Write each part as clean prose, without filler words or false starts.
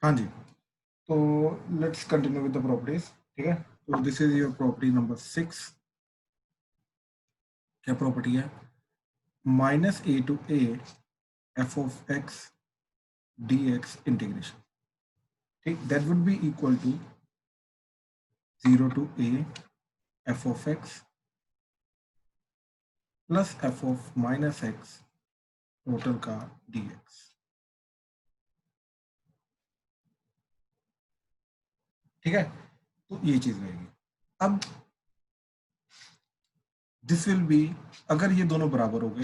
हाँ जी, तो let's continue with the properties. ठीक है, तो this is your property number 6। क्या प्रॉपर्टी है? -a to a f of x dx integration. ठीक, that would be equal to 0 to a f of x plus f of minus x total का dx। ठीक है, तो ये चीज रहेगी। अब दिस विल बी, अगर ये दोनों बराबर हो गए,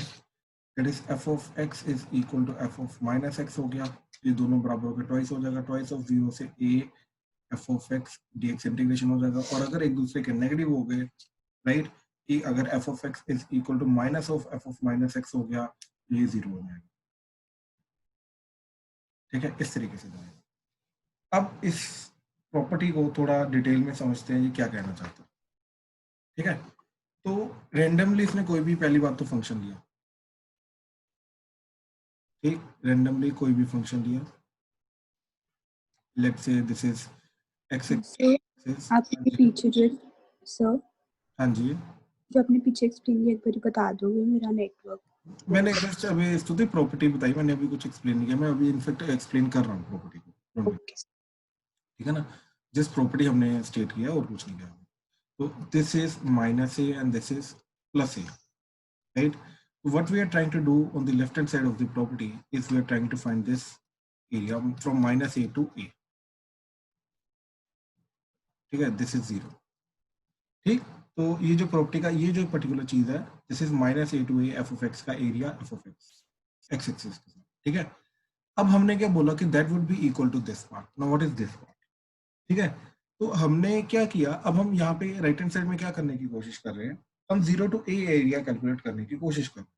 that is f of x is equal to f of minus x हो गया, ये दोनों बराबर हो गए, ट्वाइस हो जाएगा, ट्वाइस ऑफ 0 से a f of x dx integration हो जाएगा। और अगर एक दूसरे के नेगेटिव हो गए, राइट, कि अगर f of x is equal to minus of f of minus x हो गया, तो ये 0 हो जाएगा। ठीक है, इस तरीके से जाएगा। अब इस प्रॉपर्टी को थोड़ा डिटेल में समझते हैं, ये क्या कहना चाहता है। ठीक है, तो रेंडमली इसने कोई भी, पहली बात तो फंक्शन लिया। ठीक, रेंडमली कोई भी फंक्शन लिया, let's say this is x axis. आपके पीछे जो सर, हाँ जी, जो आपने पीछे एक्सप्लेन किया एक बार बता दोगे, मेरा नेटवर्क। मैंने जस्ट अभी स्तुति प्रॉपर्टी बताई, मैंने अभी कुछ एक्सप्लेन नहीं किया, मैं अभी इनफेक्ट एक्सप्लेन कर रहा हूँ प्रॉपर्टी को। ओके। ठीक है ना, जिस प्रॉपर्टी हमने स्टेट किया और कुछ नहीं किया। तो this is minus A and this is plus A, right? What we are trying to do on the left hand side of the property is we are trying to find this area from minus a to a. ठीक है, this is 0। ठीक, तो ये जो property का ये जो particular चीज है, this is minus A to A F of X का area F of X X axis के साथ। ठीक है, अब हमने क्या बोला कि that would be equal to this part. Now what is this part? ठीक है, तो हमने क्या किया, अब हम यहाँ पे राइट हैंड साइड में क्या करने की कोशिश कर रहे हैं, हम 0 टू ए एरिया कैलकुलेट करने की कोशिश कर रहे हैं।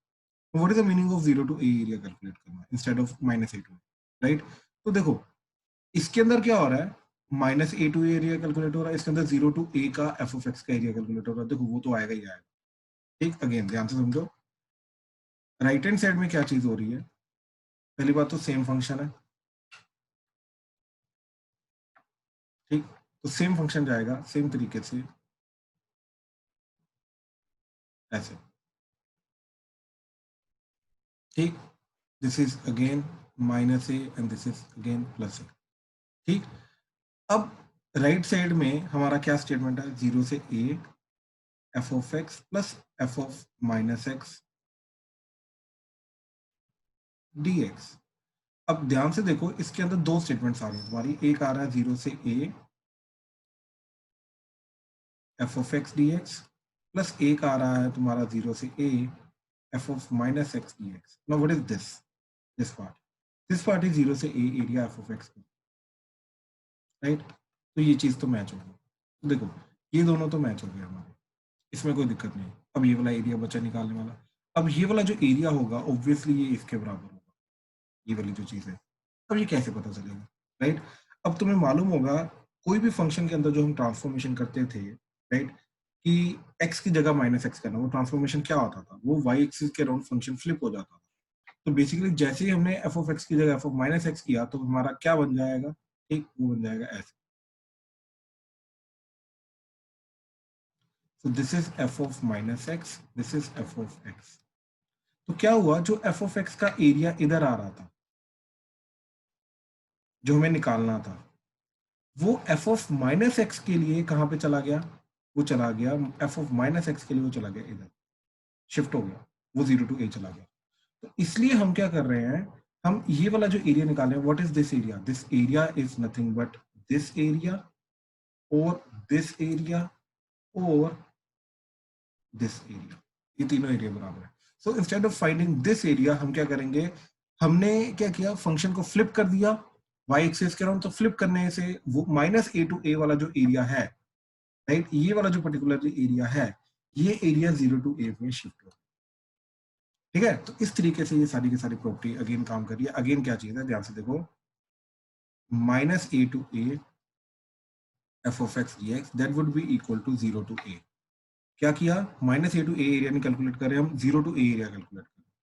What is the meaning of 0 to A area calculate करना instead of minus A to, right? तो देखो, इसके अंदर क्या हो रहा है, minus A to area calculate हो रहा है, इसके अंदर 0 टू ए का एफ ऑफ एक्स का एरिया कैलकुलेट हो रहा है। देखो वो तो आएगा ही आएगा। ठीक, अगेन ध्यान से समझो, राइट हैंड साइड में क्या चीज हो रही है, पहली बात तो सेम फंक्शन है। ठीक, तो सेम फंक्शन जाएगा सेम तरीके से ऐसे। ठीक, this is again minus A and this is again plus A. ठीक, अब राइट साइड में हमारा क्या स्टेटमेंट है, 0 से A F of x plus f of minus X D x. अब ध्यान से देखो, इसके अंदर दो स्टेटमेंट्स आ रही है तुम्हारी, एक आ रहा है 0 से A F of x D X, plus एक आ रहा है तुम्हारा 0 से A F of minus X D X. Now what is this part? This part is 0 से A area F of X, right? तो ये चीज तो मैच होगी। तो देखो, ये दोनों तो मैच हो गए हमारे, इसमें कोई दिक्कत नहीं। अब ये वाला एरिया बचा निकालने वाला। अब ये वाला जो एरिया होगा ऑब्वियसली ये इसके बराबर होगा, ये वाली जो चीज है। अब ये कैसे पता चलेगा, राइट? अब तुम्हें मालूम होगा, कोई भी फंक्शन के अंदर जो हम ट्रांसफॉर्मेशन करते थे, राइट, कि x की जगह माइनस एक्स करना, वो ट्रांसफॉर्मेशन क्या होता था, वो y एक्सिस के अराउंड फंक्शन फ्लिप हो जाता था। तो बेसिकली जैसे ही हमने f ऑफ x की जगह f ऑफ माइनस एक्स किया, तो हमारा क्या बन जाएगा, ठीक, वो बन जाएगा ऐसे। So this is f of minus x, this is f of x। तो क्या हुआ, जो f of x का एरिया इधर आ रहा था, जो हमें निकालना था, वो f of माइनस एक्स के लिए कहां पे चला गया, वो चला गया f of माइनस एक्स के लिए, वो चला गया इधर, शिफ्ट हो गया, वो 0 टू a चला गया। तो इसलिए हम क्या कर रहे हैं, हम ये वाला जो एरिया निकाल रहे हैं, what is this area? This area is nothing but this area और दिस एरिया और दिस एरिया, ये तीनों एरिया बराबर है। So instead of finding this area, हम क्या करेंगे, हमने क्या किया, फंक्शन को फ्लिप कर दिया y एक्सिस के अराउंड। तो फ्लिप करने से वो माइनस ए टू ए वाला जो एरिया है, राइट, ये वाला जो पर्टिकुलर एरिया है, ये एरिया 0 टू ए में शिफ्ट हो। ठीक है, तो इस तरीके से ये सारी की सारी प्रॉपर्टी अगेन काम कर रही है। अगेन क्या चीज है, ध्यान से देखो, minus A to A F of x D X that would be equal to 0 to A. क्या किया, minus A to A area नहीं कैलकुलेट कर रहे हम, 0 टू ए एरिया कैलकुलेट कर रहे हैं।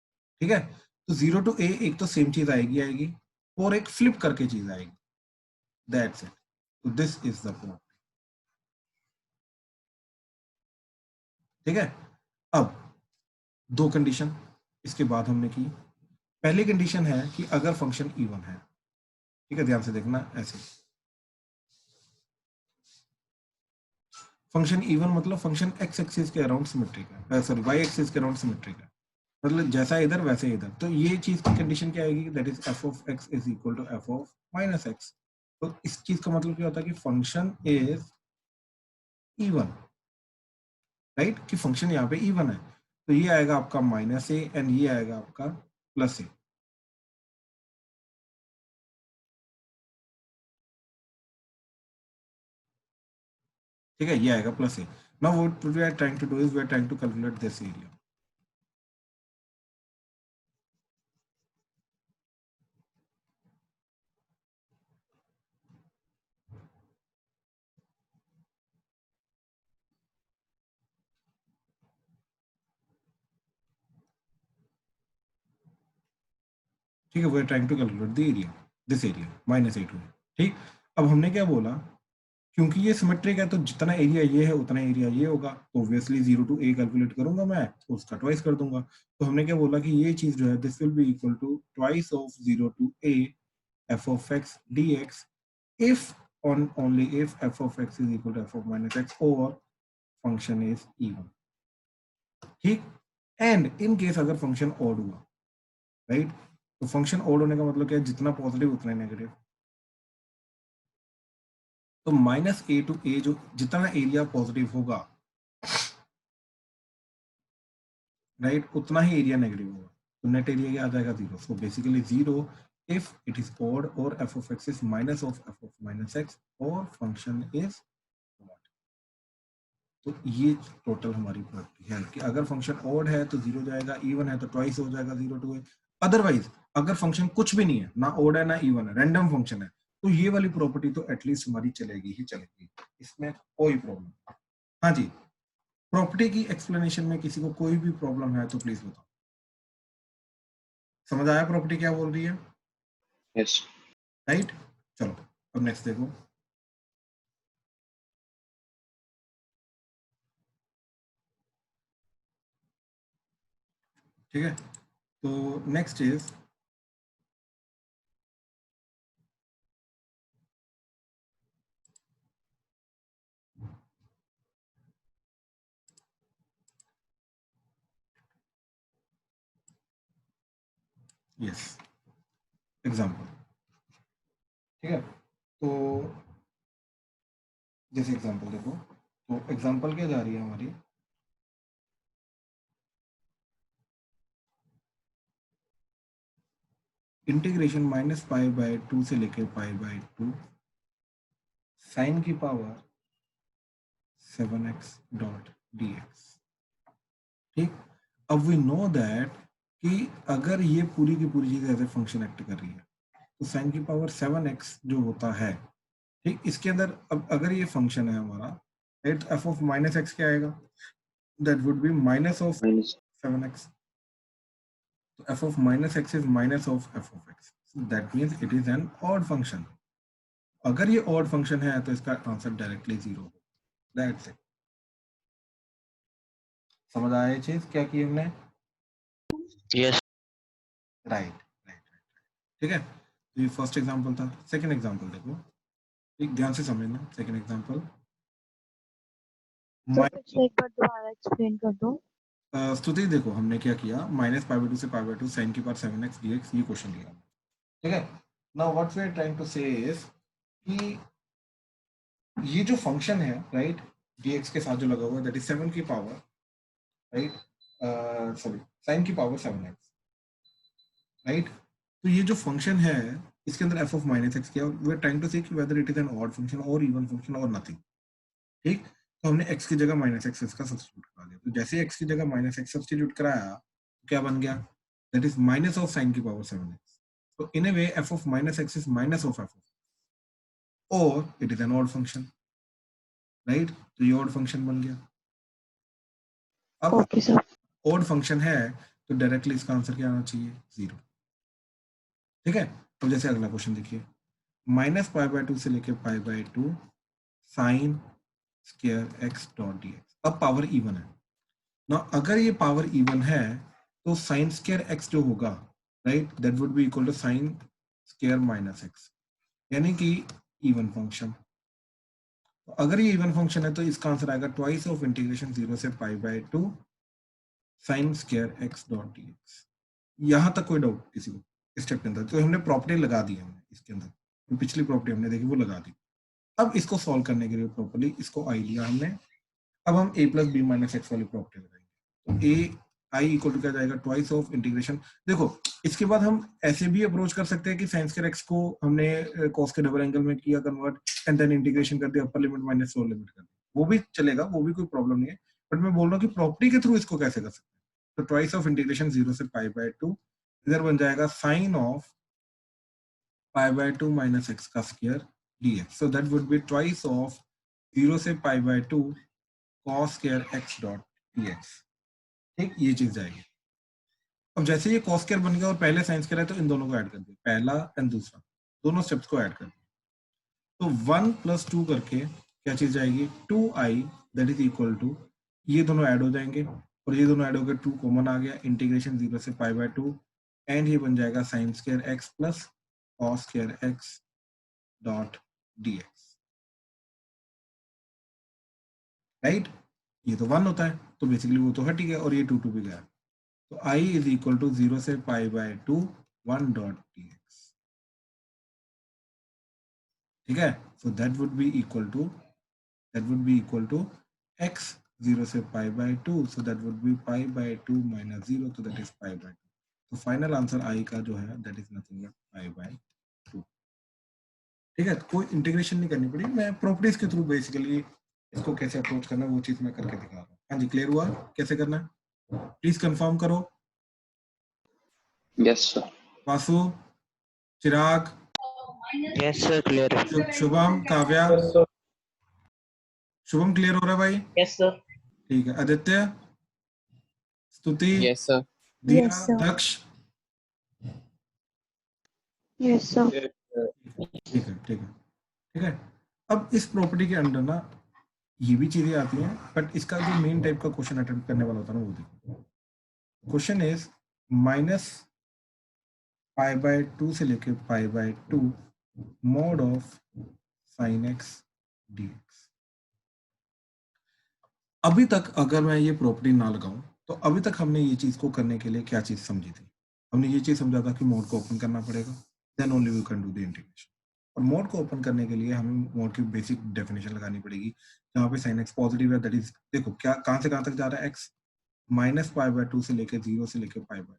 ठीक है, तो 0 टू ए एक तो सेम चीज आएगी और एक फ्लिप करके चीज आएगी। That's it. तो दिस इज द प्रॉपर्टी. ठीक है. अब दो कंडीशन इसके बाद हमने की. पहली कंडीशन है कि अगर फंक्शन इवन है. ठीक है, ध्यान से देखना. ऐसे फंक्शन इवन मतलब फंक्शन एक्स एक्सिस के अराउंड सिमेट्रिक है, सॉरी वाई एक्सिस के अराउंड सिमेट्रिक है. मतलब जैसा इधर वैसे इधर. तो ये चीज की कंडीशन क्या आएगी, that is f of x is equal to f of minus x. तो इस चीज का मतलब क्या होता है कि फंक्शन इज इवन. राइट, कि फंक्शन यहाँ पे इवन है. तो ये आएगा आपका माइनस ए एंड ये आएगा आपका प्लस ए. ठीक है, ये आएगा plus a. Now what we are trying to do is we are trying to calculate this area. ठीक है, we are trying to calculate the area, this area minus A two. ठीक. अब हमने क्या बोला, क्योंकि ये सिमेट्रिक है तो जितना एरिया ये है उतना एरिया ये होगा. तो ऑब्वियसली 0 टू ए कैलकुलेट करूंगा मैं तो उसका ट्वाइस कर दूंगा. तो हमने क्या बोला कि ये चीज जो है this will be equal to twice of 0 to A F of x D x if on only if f of x is equal to f of minus x or function is even. ठीक. And in case अगर function odd हुआ, right, तो function odd होने का मतलब क्या है, जितना पॉजिटिव उतना नेगेटिव. तो माइनस ए टू ए जो जितना एरिया पॉजिटिव होगा, राइट, उतना ही एरिया नेगेटिव होगा. तो नेट एरिया क्या आ जाएगा, 0. So basically 0 if it is odd और f of x is minus of f of minus x और फंक्शन इज ऑड. तो ये टोटल हमारी प्रॉपर्टी है कि अगर फंक्शन ऑड है तो 0 जाएगा, इवन है तो ट्वाइस हो जाएगा 0 टू ए. अदरवाइज अगर फंक्शन कुछ भी नहीं है, ना ऑड है ना इवन है, रैंडम फंक्शन है, तो ये वाली प्रॉपर्टी तो एटलीस्ट हमारी चलेगी ही चलेगी. इसमें कोई प्रॉब्लम. हाँ जी, प्रॉपर्टी की एक्सप्लेनेशन में किसी को कोई भी प्रॉब्लम है तो प्लीज बताओ. समझ आया प्रॉपर्टी क्या बोल रही है? यस. राइट. चलो अब नेक्स्ट देखो. ठीक है, तो नेक्स्ट इज यस एग्जाम्पल. ठीक है, तो जैसे एग्जाम्पल देखो. तो एग्जाम्पल क्या जा रही है हमारी, इंटीग्रेशन माइनस पाई बाय 2 से लेकर पाई बाय 2 साइन की पावर 7x डॉट dx. ठीक. अब वी नो दैट कि अगर ये पूरी की पूरी चीज ऐसे फंक्शन एक्ट कर रही है तो साइन की पावर 7x जो होता है, ठीक, इसके अंदर अब अगर ये फंक्शन है हमारा, right, F of minus x क्या आएगा, that would B minus of minus 7x. तो f of minus x is minus of f of x. So that means it is an odd function. अगर ये odd function है तो इसका answer directly 0 होगा. That's it. समझ आया ये चीज क्या की हमने? यस. Right right. ठीक है, तो ये फर्स्ट एग्जांपल था. सेकंड एग्जांपल देखो. ठीक, ध्यान से समझना. सेकंड एग्जांपल तो फिर से एक बार दोबारा एक्सप्लेन कर दो. स्तुति देखो हमने क्या किया, माइनस पाई बाय 2 से पाई बाय 2 साइन की पावर 7x dx ये क्वेश्चन लिया. ठीक है, now what we are trying to say is कि ये जो फंक्शन है, राइट, dx के साथ जो लगा हुआ है दैट इज 7 की पावर, राइट, सॉरी साइन की पावर 7x. राइट. तो ये जो फंक्शन है इसके अंदर f ऑफ माइनस एक्स किया, वी आर ट्राइंग टू से whether it is an odd function और इवन फंक्शन और नथिंग. ठीक. तो हमने x की जगह माइनस एक्स इसका सब्स्टिट्यूट करा दिया. तो जैसे x की जगह माइनस एक्स सब्स्टिट्यूट कराया तो क्या बन गया, that is minus of sine की पावर 7x. तो in a way f of minus x is minus of f of, और it is an odd function. Right, तो ये ऑड फंक्शन बन गया. अब ओके सर. ऑड फंक्शन है तो डायरेक्टली इसका आंसर क्या आना चाहिए, 0. ठीक है. तो जैसे अगला क्वेश्चन देखिए. माइनस पाई बाय 2 से लेके पाई by 2 sign square x dot d x. अब पावर इवन है ना, अगर ये पावर इवन है तो साइन स्क्वायर एक्स जो होगा, right, that would be equal to sine square minus x, यानी कि इवन फंक्शन। तो अगर ये इवन फंक्शन है तो इसका आंसर आएगा ट्वाइस ऑफ इंटीग्रेशन 0 से pi by 2 sign square x dot d x. यहां तक कोई डाउट किसी को इस स्टेप के अंदर? तो हमने प्रॉपर्टी लगा दी, हमने इसके अंदर तो पिछली प्रॉपर्टी हमने देखी वो लगा दी। अब इसको सॉल्व करने के लिए प्रॉपर्ली इसको आई लिया हमने, अब हम a plus b minus x वाली प्रॉपर्टी लगाएंगे। तो ए आई इक्वल टू क्या जाएगा ट्वाइस ऑफ इंटीग्रेशन। देखो इसके बाद हम ऐसे भी अप्रोच कर सकते हैं कि साइन स्क्वायर एक्स को हमने कॉस के डबल एंगल में किया कन्वर्ट एंड देन इंटीग्रेशन कर दिया, upper limit minus lower limit कर दिया, वो भी चलेगा, वो भी कोई प्रॉब्लम नहीं है। बट मैं बोल रहा हूँ कि प्रॉपर्टी के थ्रू इसको कैसे कर सकते हैं। तो ट्वाइस ऑफ इंटीग्रेशन 0 से पाई बाय 2, इधर बन जाएगा sine of pi by 2 minus x का square dx। So that would be twice of 0 से pi by 2 cos square x dot dx। ठीक, ये चीज जाएगी। अब जैसे ये cos स्क्वायर बन गया और पहले साइन स्क्वायर है तो इन दोनों को ऐड कर दिया, पहला एंड दूसरा, दोनों स्टेप्स को ऐड कर दिया। तो 1 प्लस 2 करके क्या चीज जाएगी 2i, that is equal to, ये दोनों ऐड हो जाएंगे और ये दोनों ऐड हो गए, 2 कॉमन आ गया, इंटीग्रेशन 0 से पाई बाय 2 एंड ये बन जाएगा sign square x plus cos square x dot dx, right. ये तो 1 होता है तो बेसिकली वो तो हट ही गया और ये 2 2 भी गया। तो i इज इक्वल टू 0 से पाई बाय 2 1 डॉट dx। ठीक है, so that would be equal to x 0 से pi by 2, so that would be pi by 2 minus 0, तो दैट इज पाई बाय 2। तो फाइनल आंसर i का जो है that is nothing but pi by 2। ठीक है, कोई इंटीग्रेशन नहीं करनी पड़ी, मैं प्रॉपर्टीज के थ्रू बेसिकली इसको कैसे अप्रोच करना है वो चीज मैं करके दिखा रहा हूँ। हाँ जी, क्लियर हुआ कैसे करना है? प्लीज कंफर्म करो। Yes, sir. वासु, चिराग, Yes, sir. Clear. Shubham, Kavya, Yes, sir. Shubham clear हो रहा है भाई? Yes, sir. ठीक है, आदित्य, स्तुति, Yes, sir. दिया, Yes, sir. दक्ष, Yes, sir. Yes, sir. ठीक है ठीक है ठीक है। अब इस प्रॉपर्टी के अंदर ना ये भी चीजें आती हैं, बट इसका जो मेन टाइप का क्वेश्चन अटेम्प्ट करने वाला होता है ना वो देखो। Question is minus pi by 2 से लेके पाई by 2 mod of sine x dx। अभी तक अगर मैं ये प्रॉपर्टी ना लगाऊं तो अभी तक हमने ये चीज को करने के लिए क्या चीज समझी थी? हमने ये चीज समझा था कि मोड को ओपन करना पड़ेगा, then only we can do the integration. और मोड को ओपन करने के लिए हमें मोड की बेसिक डेफिनेशन लगानी पड़ेगी, जहाँ पे साइन एक्स पॉजिटिव है, दैट इज, देखो क्या कहाँ से कहाँ तक जा रहा है, एक्स माइनस पाई बाय 2 से लेके 0 से लेके पाई बाय,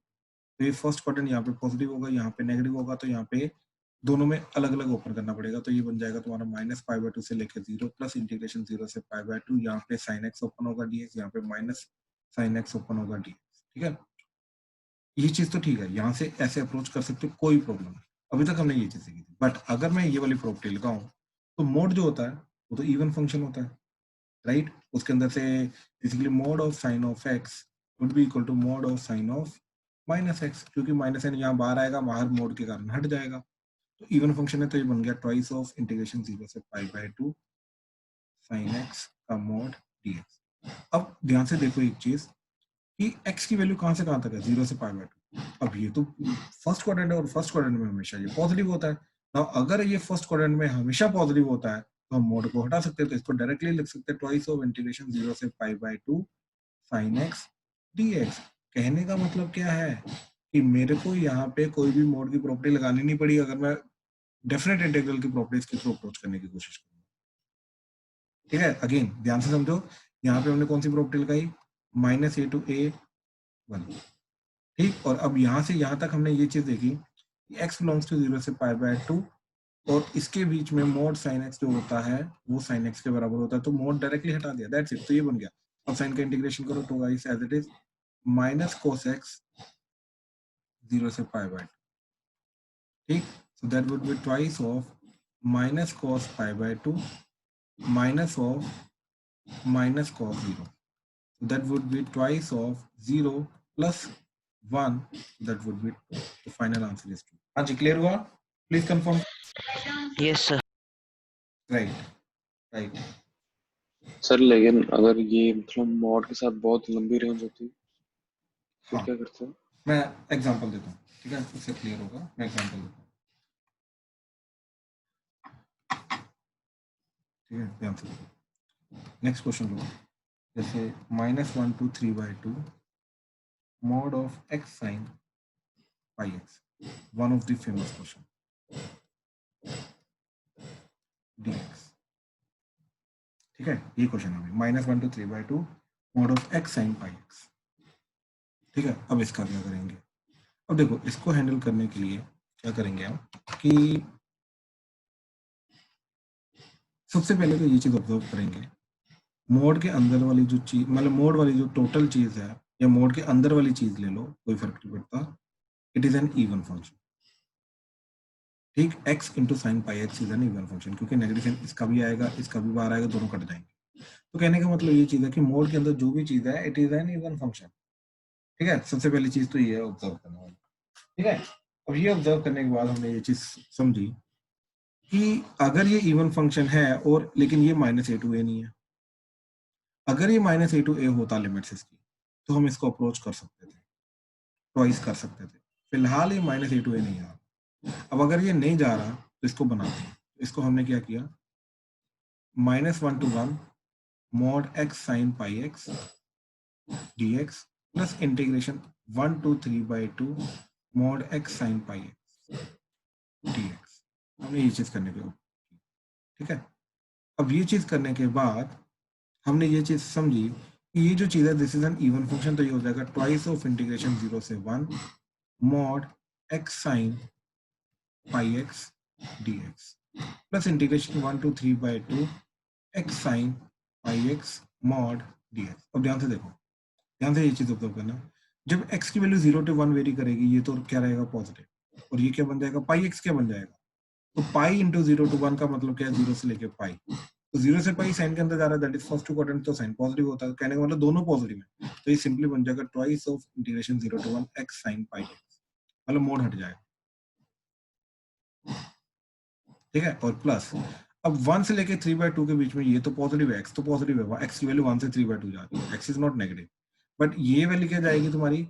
तो ये फर्स्ट क्वाड्रेंट यहाँ पे पॉजिटिव होगा, यहाँ पे नेगेटिव होगा, तो यहाँ पे दोनों में अलग अलग ओपन करना पड़ेगा। तो ये बन जाएगा तुम्हारा माइनस पाई बाय 2 से लेके 0 प्लस इंटीग्रेशन 0 से पाई बाय 2, यहाँ पे साइन एक्स ओपन होगा dx, यहाँ पे माइनस साइन एक्स ओपन होगा dx। ठीक है, ये चीज तो ठीक है, यहाँ से ऐसे अप्रोच कर सकते हो, कोई प्रॉब्लम नहीं। अभी तक हमने ये चीज सीखी थी, बट अगर मैं ये वाली प्रॉपर्टी लगाऊं तो मोड जो होता है वो तो इवन फंक्शन होता है, राइट। उसके अंदर से basically mod of sine of x would be equal to mod of sine of minus x, क्योंकि माइनस एन यहाँ बाहर आएगा, बाहर मोड के कारण हट जाएगा, तो इवन फंक्शन है, तो ये बन गया ट्वाइस ऑफ इंटीग्रेशन 0 से पाई बाय 2 साइन एक्स का मोड dx। अब ध्यान से देखो एक चीज कि x की वैल्यू कहां से कहां तक है, 0 से पाई बाय 2। अब ये तो फर्स्ट क्वाड्रेंट है और फर्स्ट क्वाड्रेंट में हमेशा ये पॉजिटिव होता है। now अगर ये फर्स्ट क्वाड्रेंट में हमेशा पॉजिटिव होता है तो हम मोड को हटा सकते हैं, तो इसको डायरेक्टली लिख सकते हैं ट्वाइस ऑफ इंटीग्रेशन 0 से pi by 2 sign x dx। कहने का मतलब क्या है कि मेरे को यहाँ पे कोई भी मोड की प्रॉपर्टी लगानी नहीं पड़ी, अगर मैं डेफिनेट इंटीग्रल की प्रॉपर्टीज के थ्रू अप्रोच करने की कोशिश करूँ। ठीक है, अगेन ध्यान से समझो, यहाँ पे हमने कौन सी प्रॉपर्टी लगाई, माइनस ए टू ए 1, ठीक। और अब यहाँ से यहाँ तक हमने ये चीज देखी कि x बिलोंग्स टू 0 से पाई बाय 2 और इसके बीच में मोड साइन x जो होता है वो साइन x के बराबर होता है, तो मोड डायरेक्टली हटा दिया, दैट्स इट। तो ये बन गया, अब साइन का इंटीग्रेशन करो तो guys as it is minus cos x 0 से पाई बाय 2, ठीक। So that would be twice of minus cos pi by 2 minus of minus cos 0, that would be twice of 0 plus 1, that would be the final answer is 2। हाँ जी, clear हुआ? Please confirm. Yes, sir. Right right. Sir लेकिन अगर ये मतलब mod के साथ बहुत लंबी रेंज होती फिर हाँ क्या करते हैं? मैं एग्जांपल देता हूँ, ठीक है, उससे क्लियर होगा। मैं एग्जांपल देता हूँ, ठीक है, ध्यान से। नेक्स्ट क्वेश्चन लो, जैसे -1 to 3/2 mod of x sin pi x, one of the famous question dx, ठीक है, ये क्वेश्चन है -1 to 3/2 mod of x sin pi x, ठीक है। अब इसका क्या करेंगे? अब देखो, इसको हैंडल करने के लिए क्या करेंगे हम कि सबसे पहले तो ये चीज ऑब्जर्व करेंगे, मोड के अंदर वाली जो चीज, मतलब मोड वाली जो टोटल चीज है या मोड के अंदर वाली चीज ले लो, कोई फर्क नहीं पड़ता, it is N even function, ठीक। x into sine pi x is an even function, क्योंकि नेगेटिव साइन इसका भी आएगा इसका भी बाहर आएगा, दोनों कट जाएंगे। तो कहने का मतलब ये चीज है कि मोड के अंदर जो भी चीज है it is N even function, ठीक है। सबसे पहली चीज तो ये है ऑब्जर्व करना वाली, ठीक है। अब ये ऑब्जर्व करने के बाद हमने ये चीज समझी कि अगर ये इवन फंक्शन है और लेकिन ये -a to a नहीं है, अगर ये -a to a होता लिमिट्स इसकी, तो हम इसको अप्रोच कर सकते थे, ट्वाइस कर सकते थे। फिलहाल ये -a to a नहीं आ रहा। अब अगर ये नहीं जा रहा तो इसको बनाते हैं। इसको हमने क्या किया, -1 to 1 mod x sin pi x dx plus integration 1 to 3/2 mod x sin pi x dx। हमने ये चीज करने के, ठीक है। अब ये चीज करने के बाद हमने ये चीज समझी कि ये जो चीज है this is an even function, तो ये हो जाएगा ट्वाइस ऑफ इंटीग्रेशन 0 से 1 mod x sin pi x dx plus integration 1 to 3/2 x sin pi x mod dx। अब ध्यान से देखो, ध्यान से ये चीज ऑब्जर्व करना, जब x की वैल्यू 0 to 1 वेरी करेगी, ये तो क्या रहेगा, पॉजिटिव, और ये क्या बन जाएगा, पाई x क्या बन जाएगा, तो पाई इंटू 0 to 1 का मतलब क्या है, 0 से लेके पाई, तो 0 से पाई साइन के अंदर जा रहा है, that is first two quadrant, तो साइन पॉजिटिव होता है, कहने का मतलब दोनों पॉजिटिव है, तो ये सिंपली बन जाएगा twice of integration 0 to 1 x sin pi x, मतलब मोड हट जाएगा, ठीक है। और प्लस अब 1 से लेके 3/2 के बीच में ये तो पॉजिटिव है, x तो पॉजिटिव है, x की वैल्यू 1 से 3/2 जा रही है, x is not negative, but ये वैल्यू क्या जाएगी तुम्हारी,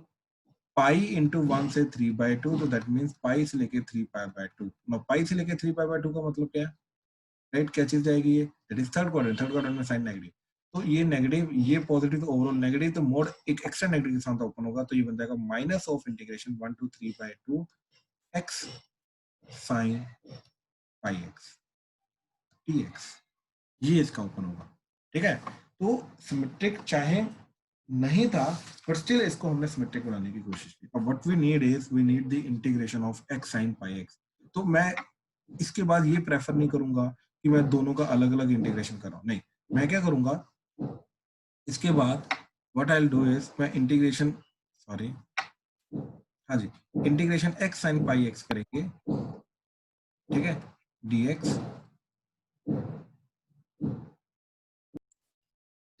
पाई इंटू 1 से 3/2, तो दैट मीन्स पाई से लेके 3π/2। पाई से लेके 3π/2 का मतलब क्या है, राइट, क्या चीज जाएगी, ये दैट इज थर्ड क्वाड्रेंट में साइन नेगेटिव, तो ये नेगेटिव ये पॉजिटिव, तो ओवरऑल नेगेटिव, तो मोड एक एक्स्ट्रा नेगेटिव के साथ ओपन होगा, तो ये बन जाएगा minus of integration 1 to 3/2 x sin pi x dx, ये इसका ओपन होगा, ठीक है। तो सिमेट्रिक चाहे नहीं था, बट स्टिल इसको हमने सिमेट्रिक बनाने की कोशिश की। अब what we need is we need the integration of x sin pi x। तो मैं इसके बाद ये प्रेफर नहीं करूंगा कि मैं दोनों का अलग अलग इंटीग्रेशन कर रहा हूं, नहीं, मैं क्या करूंगा, इसके बाद what I will do is मैं इंटीग्रेशन, सॉरी, हाँ जी, integration x sin pi x करेंगे, ठीक है, dx।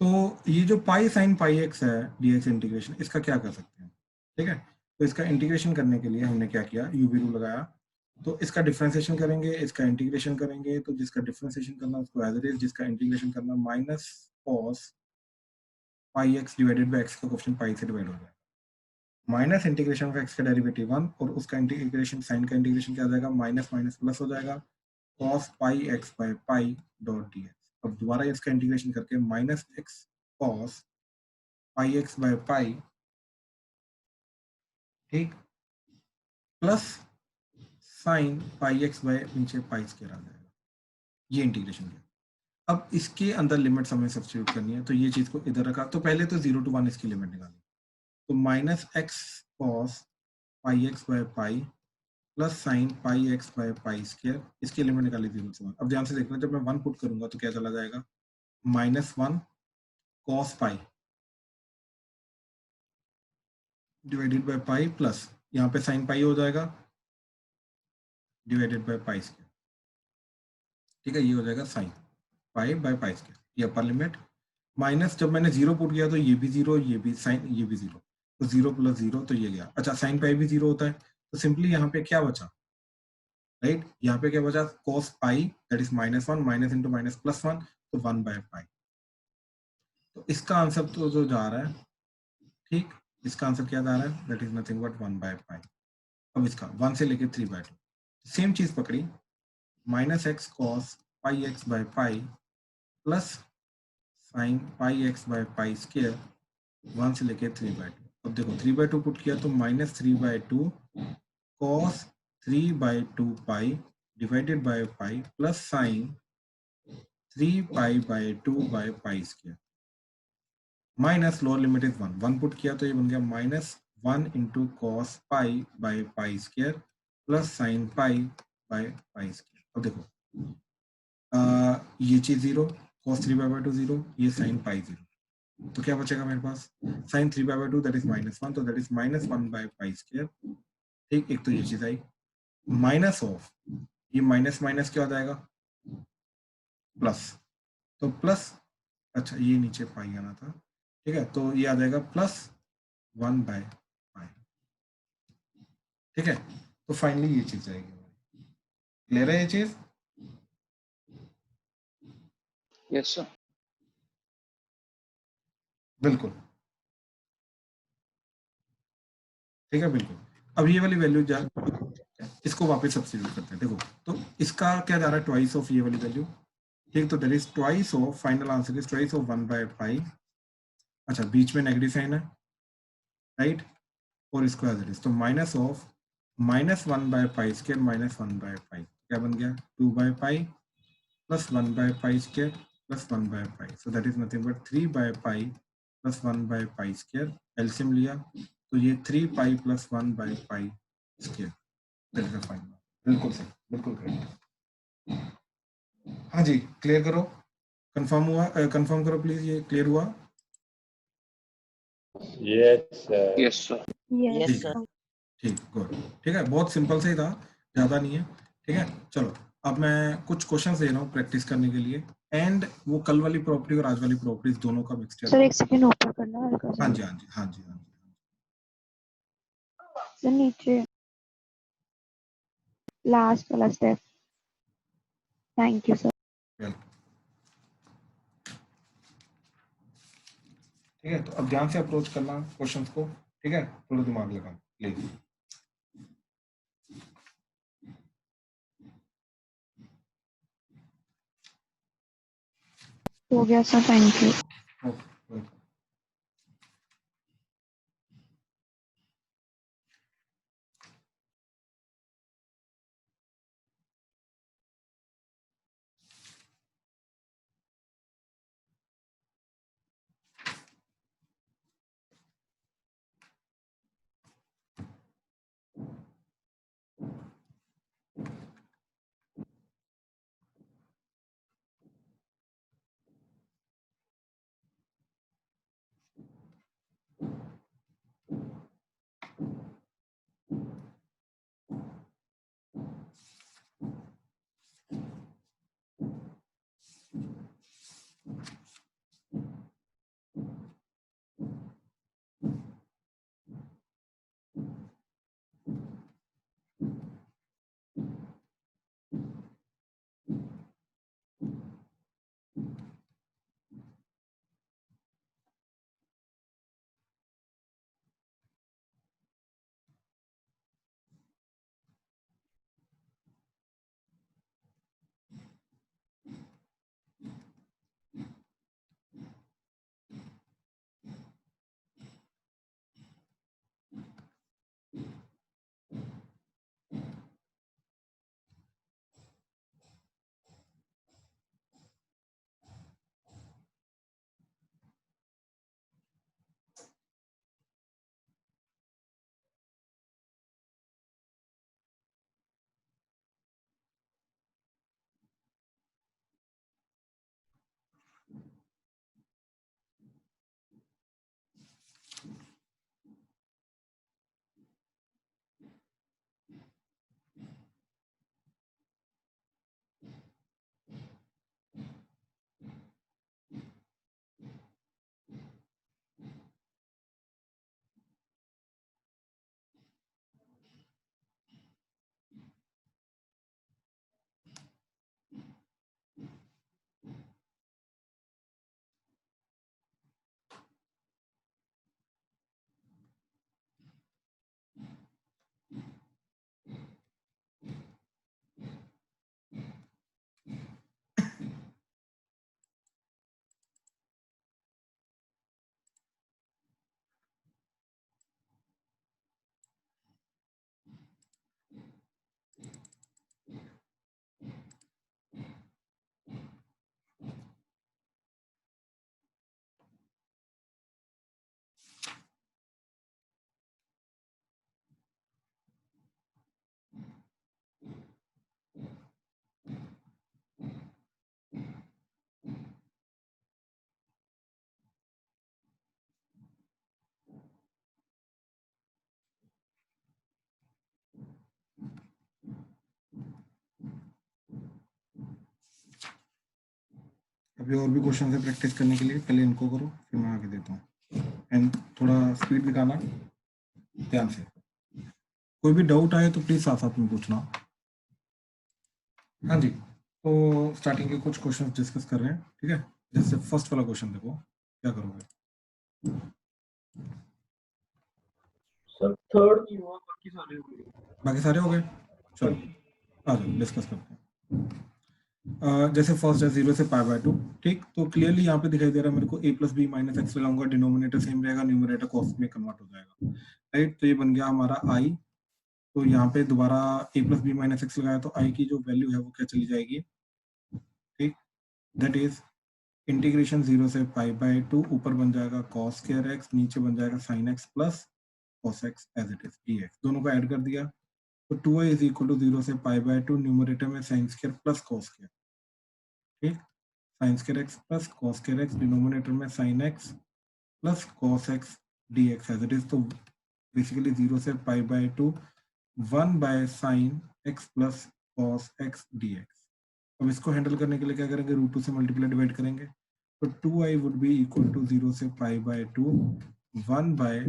तो ये जो पाई साइन पाई एक्स है dx इंटीग्रेशन, इसका क्या कर सकते हैं, ठीक है। तो इसका इंटीग्रेशन करने के लिए हमने क्या किया, यूवी रूल लगाया, तो इसका डिफरेंशिएशन करेंगे, इसका इंटीग्रेशन करेंगे, तो जिसका डिफरेंशिएशन करना उसको एज इट इज, जिसका इंटीग्रेशन करना minus cos pi x divided by x का क्वेश्चन पाई से डिवाइड हो जाएगा, माइनस इंटीग्रेशन ऑफ एक्स का डेरिवेटिव 1 और उसका इंटीग्रेशन साइन का इंटीग्रेशन क्या आ जाएगा, माइनस माइनस प्लस हो जाएगा, cos pi x by pi dot d x. अब दोबारा इसका इंटीग्रेशन करके minus x cos pi x by pi, ठीक, plus sine pi x by नीचे पाई स्क्वायर आ जाएगा, ये इंटीग्रेशन किया। अब इसके अंदर लिमिट्स हमें सब्स्टिट्यूट करनी है, तो ये चीज को इधर रखा, तो पहले तो 0 to 1 इसकी लिमिट निकाली, तो minus x cos pi x by pi plus sine pi x by pi square, इसकी लिमिट निकाली 0 से 1। अब ध्यान से देखना, जब मैं 1 पुट करूंगा तो क्या चला जाएगा, -1 cos pi divided by pi plus यहाँ पे साइन पाई हो जाएगा डिवाइडेड बाय पाई स्क्वायर, ठीक है, ये हो जाएगा sign pi by pi square, ये अपर लिमिट, माइनस जब मैंने 0 पुट किया तो ये भी 0, ये भी साइन, ये भी 0, तो 0 + 0 तो ये गया। अच्छा, साइन पाई भी 0 होता है, तो सिंपली यहाँ पे क्या बचा, राइट। यहाँ पे क्या बचा, cos pi that is -1, minus into minus +1, तो 1/पाई। तो इसका आंसर तो जो जा रहा है, ठीक, इसका आंसर क्या जा रहा है, दैट इज नथिंग बट 1/पाई। अब इसका 1 से लेके 3/2 सेम चीज पकड़ी, -x cos पाई x bye pi plus sine पाई x बाय पाई स्क्वायर 1 से लेके 3/2। अब देखो 3/2 पुट किया तो -3/2 cos 3/2 pi divided by pi plus sine 3π/2 by pi square minus lower limit is 1 put किया तो ये बन गया -1 into cos pi by pi square plus sine pi by pi square. अब देखो ये चीज 0, cos 3π/2 0, ये साइन पाई 0, तो क्या बचेगा मेरे पास, साइन 3π/2 दैट इज -1, तो that is -1 bye pi square. ठीक, एक तो ये चीज आई, माइनस ऑफ ये माइनस माइनस क्या हो जाएगा, प्लस, तो प्लस, अच्छा ये नीचे पाई आना था, ठीक है, तो ये आ जाएगा +1/पाई। ठीक है, तो फाइनली ये चीज आएगी। क्लियर है ये चीज? Yes sir. बिल्कुल ठीक है, बिल्कुल। अब ये वाली वैल्यू जा, इसको वापस सब्स्टिट्यूट करते हैं। देखो तो इसका क्या जा रहा है, ट्वाइस ऑफ ये वाली वैल्यू, ठीक, तो that is twice of, final answer is twice of 1/पाई। अच्छा बीच में नेगेटिव साइन है, राइट, और इसको एज इट इज, तो माइनस ऑफ -1/पाई स्क्वायर -1/पाई, क्या बन गया 2/पाई प्लस 1/पाई स्क्वायर प्लस 1/पाई, so that is nothing but 3/पाई प्लस 1/पाई स्क्वायर। एलसीएम लिया तो ये 3π प्लस 1/पाई square, that is the final. बिल्कुल सही, बिल्कुल करेक्ट। हाँ जी, क्लियर करो, कंफर्म हुआ, कंफर्म करो प्लीज, ये क्लियर हुआ? Yes yes sir. Yes Yes, ठीक है, sir. ठीक, गुड, ठीक है, बहुत सिंपल से ही था, ज़्यादा नहीं है। ठीक है, चलो अब मैं कुछ क्वेश्चंस दे रहा हूँ प्रैक्टिस करने के लिए, एंड वो कल वाली प्रॉपर्टी और आज वाली प्रॉपर्टीज दोनों का मिक्सचर। सर एक सेकंड ऊपर करना हल्का सा। हाँ जी, हाँ जी, हाँ जी, हाँ जी। सर नीचे लास्ट वाला step. Thank you sir. Welcome. ठीक है, तो अब ध्यान से अप्रोच करना क्वेश्चंस को, ठीक है, थोड़ा दिमाग लगा प्लीज। हो गया sir, thank you. Okay, welcome. अभी और भी क्वेश्चन है प्रैक्टिस करने के लिए, पहले इनको करो फिर मैं आगे देता हूँ। एंड थोड़ा स्पीड दिखाना ध्यान से, कोई भी डाउट आए तो प्लीज साथ साथ में पूछना। हाँ जी, तो स्टार्टिंग के कुछ क्वेश्चन डिस्कस कर रहे हैं, ठीक है। जैसे फर्स्ट वाला क्वेश्चन देखो, क्या करोगे? सर थर्ड नहीं हुआ, बाकी सारे हो गए। बाकी सारे हो गए, चलो आ जाओ डिस्कस करते हैं। जैसे फर्स्ट है 0 से पाई बाय 2, ठीक। तो क्लियरली यहाँ पे दिखाई दे रहा है मेरे को a plus b minus x लगाऊंगा, डिनोमिनेटर सेम रहेगा, न्यूमरेटर कॉस में कन्वर्ट हो जाएगा, राइट। तो ये बन गया हमारा i। तो यहाँ पे दोबारा a plus b minus x लगाया तो i की जो वैल्यू है वो क्या चली जाएगी, ठीक। दैट इज इंटीग्रेशन 0 से पाई बाय 2, ऊपर बन जाएगा कॉस स्क्वायर एक्स, नीचे बन जाएगा sine x plus cos x as it is dx, दोनों को ऐड कर दिया। तो 2i इज इक्वल टू 0 से पाई बाय 2, न्यूमरेटर में sine square plus cos square, ठीक। Sine square x plus cos square x, denominator में sine x plus cos x dx as it is. तो बेसिकली 0 से pi by 2, 1 by sine x plus cos x dx। अब इसको handle करने के लिए क्या करेंगे, रूट 2 से मल्टीप्लाई डिवाइड करेंगे। तो 2i would be equal to 0 से pi by 2, 1 by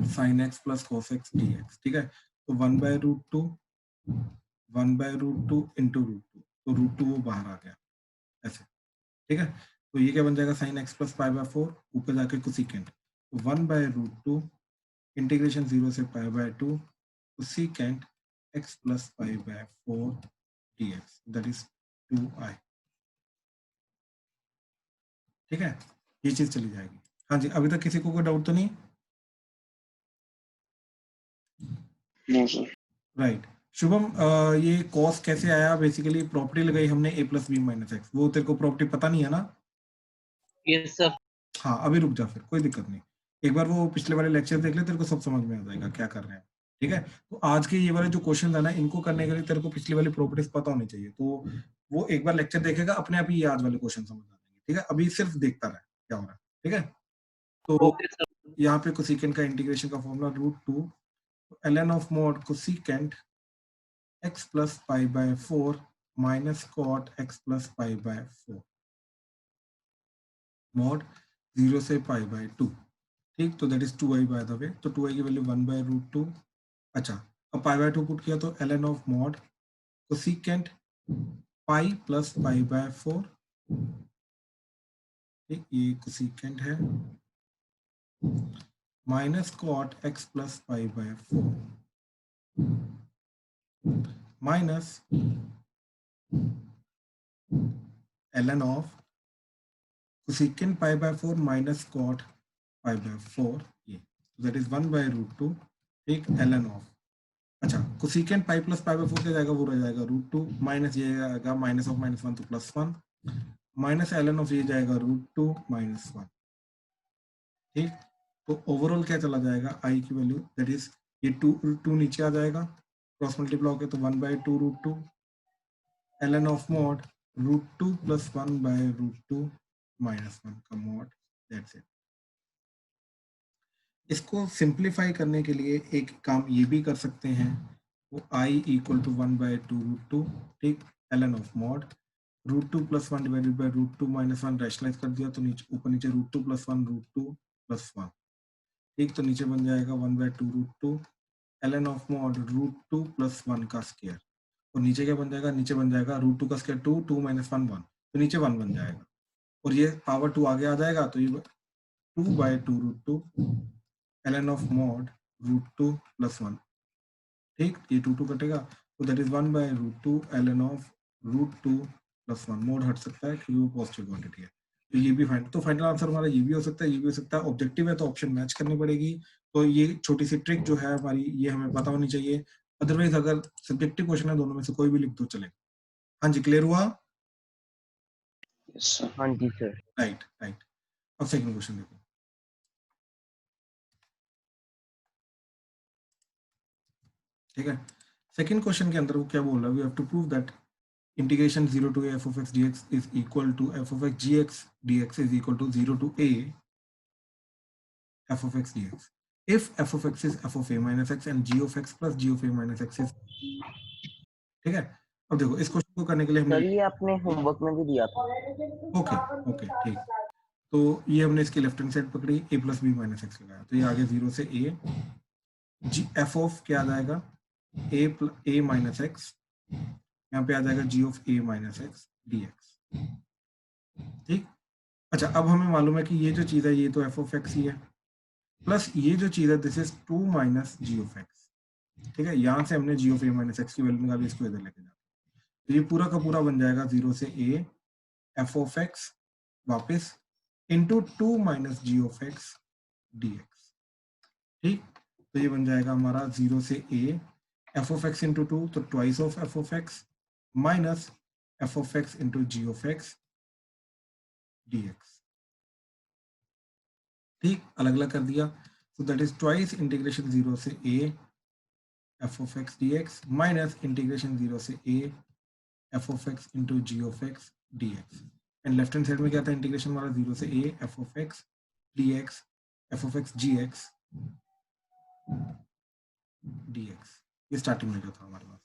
sine x plus cos x dx, ठीक है। तो 1 by root 2, 1 by root 2 into root 2, तो रूट 2 वो बाहर आ गया ऐसे, ठीक है। तो ये क्या बन जाएगा, sine x plus pi by 4, ऊपर जाके कोसिकेंट, 1 बाय रूट 2 इंटीग्रेशन 0 से pi by 2 cosecant x plus pi by 4 dx, that is 2i, ठीक है। ये चीज चली जाएगी। हाँ जी, अभी तक किसी को कोई डाउट तो नहीं? No sir. राइट। शुभम, ये कॉस कैसे आया? बेसिकली प्रॉपर्टी लगाई हमने a plus b minus x, वो तेरे को प्रॉपर्टी पता नहीं है ना? Yes sir. हाँ, अभी रुक जा, फिर कोई दिक्कत नहीं, एक बार वो पिछले वाले लेक्चर देख ले, तेरे को सब समझ में आ जाएगा क्या कर रहे हैं, ठीक है। तो आज के ये वाले जो क्वेश्चन है ना, इनको करने के लिए तेरे को पिछली वाली प्रॉपर्टीज पता होनी चाहिए, तो वो एक बार लेक्चर देखेगा, अपने आप ही ये आज वाले क्वेश्चन समझ आ जाएंगे, ठीक है। अभी सिर्फ देखता रहे क्या हो रहा है, ठीक है। तो ओके सर। यहाँ पे कोसिकेंट का इंटीग्रेशन का formula √2 ln of mod cosecant x plus pi by 4 minus cot x plus pi by 4 mod 0 से पाई बाय 2, ठीक। तो that is 2i by the way, तो 2i की वैल्यू 1 बाय √2। अच्छा, अब पाई बाय 2 पुट किया तो ln of mod cosecant pi plus pi by 4, ठीक। ये कोसिकेंट है minus cot x plus pi by 4 minus ln of cosecant pi by 4 minus cot pi by 4, ये दैट इज 1 बाय √2, ठीक। ln of, अच्छा, cosecant pi plus pi by 4 क्या जाएगा, वो रह जाएगा √2, माइनस ये आएगा माइनस ऑफ -1 तो +1, माइनस ln ऑफ ये जाएगा √2 -1, ठीक। तो ओवरऑल क्या चला जाएगा, i की वैल्यू दैट इज ये 2 नीचे आ जाएगा, क्रॉस मल्टीप्लाई होकर तो 1 by 2 √2 ln of mod √2 plus 1 by √2 -1 का मॉड, दैट्स इट। इसको सिंप्लीफाई करने के लिए एक काम ये भी कर सकते हैं, वो i इक्वल टू 1 बाय 2 √2, ठीक। ln of mod √2 plus 1 divided by √2 -1 rationalise कर दिया तो नीचे ऊपर नीचे √2 प्लस 1 √2 प्लस 1, ठीक। तो नीचे बन जाएगा 1 by 2 √2 ln of mod √2 plus 1 का स्क्वायर, और नीचे क्या बन जाएगा, नीचे बन जाएगा √2 का स्क्वायर 2, 2 माइनस 1 1, तो नीचे 1 बन जाएगा, और ये पावर 2 आगे आ जाएगा, तो ये 2 by 2 √2 ln of mod √2 plus 1, ठीक। ये 2 कटेगा, तो that is 1 by √2 ln of √2 plus 1, mod हट सकता है क्योंकि वो पॉजिटिव क्वांटिटी है। तो ये भी फाइनल, तो फाइनल आंसर हमारा ये भी हो सकता है, ये भी हो सकता है। ऑब्जेक्टिव है तो ऑप्शन मैच करनी पड़ेगी, तो ये छोटी सी ट्रिक जो है हमारी, ये हमें पता होनी चाहिए। अदरवाइज अगर सब्जेक्टिव क्वेश्चन है, दोनों में से कोई भी लिख दो चलेगा। हाँ जी, क्लियर हुआ? Yes sir. हाँ जी सर। Right right. अब सेकंड क्वेश्चन देखो, ठीक है। सेकंड क्वेश्चन के अंदर वो क्या बोल रहा है, we have to prove that integration 0 to a f of x dx is equal to f of x gx dx is equal to 0 to a f of x dx if f of x is f of a minus x and g of x plus g of a minus x is, ठीक है। अब देखो इस question को करने के लिए sir हमने ये आपने होमवर्क में भी दिया था। ओके ओके ठीक। तो ये हमने इसकी लेफ्ट हैंड साइड पकड़ी, a plus b minus x लगाया, तो ये आगे 0 से a, जी एफ ऑफ क्या आ जाएगा a माइनस एक्स, यहाँ पे आ जाएगा g of a minus X D x. ठीक। अच्छा, अब हमें मालूम है कि ये जो चीज़ है ये तो f ऑफ x ही है, प्लस ये जो चीज़ है this is 2 minus g of x। ठीक है, यहाँ से हमने g of a minus x की वैल्यू निकाली, इसको इधर लेके जाते, तो ये पूरा का पूरा बन जाएगा 0 से a f ऑफ x वापस into 2 minus g of x dx। ठीक, तो ये बन जाएगा हमारा 0 से a f of x into 2, तो twice of f of x minus f of x into g of x dx। ठीक, अलग अलग कर दिया, so that is twice integration 0 से a f of x dx minus integration 0 से a f of x into g of x dx। And left hand side में क्या था, इंटीग्रेशन हमारा 0 से a f of x dx f of x gx dx। ये starting में जो था हमारे पास।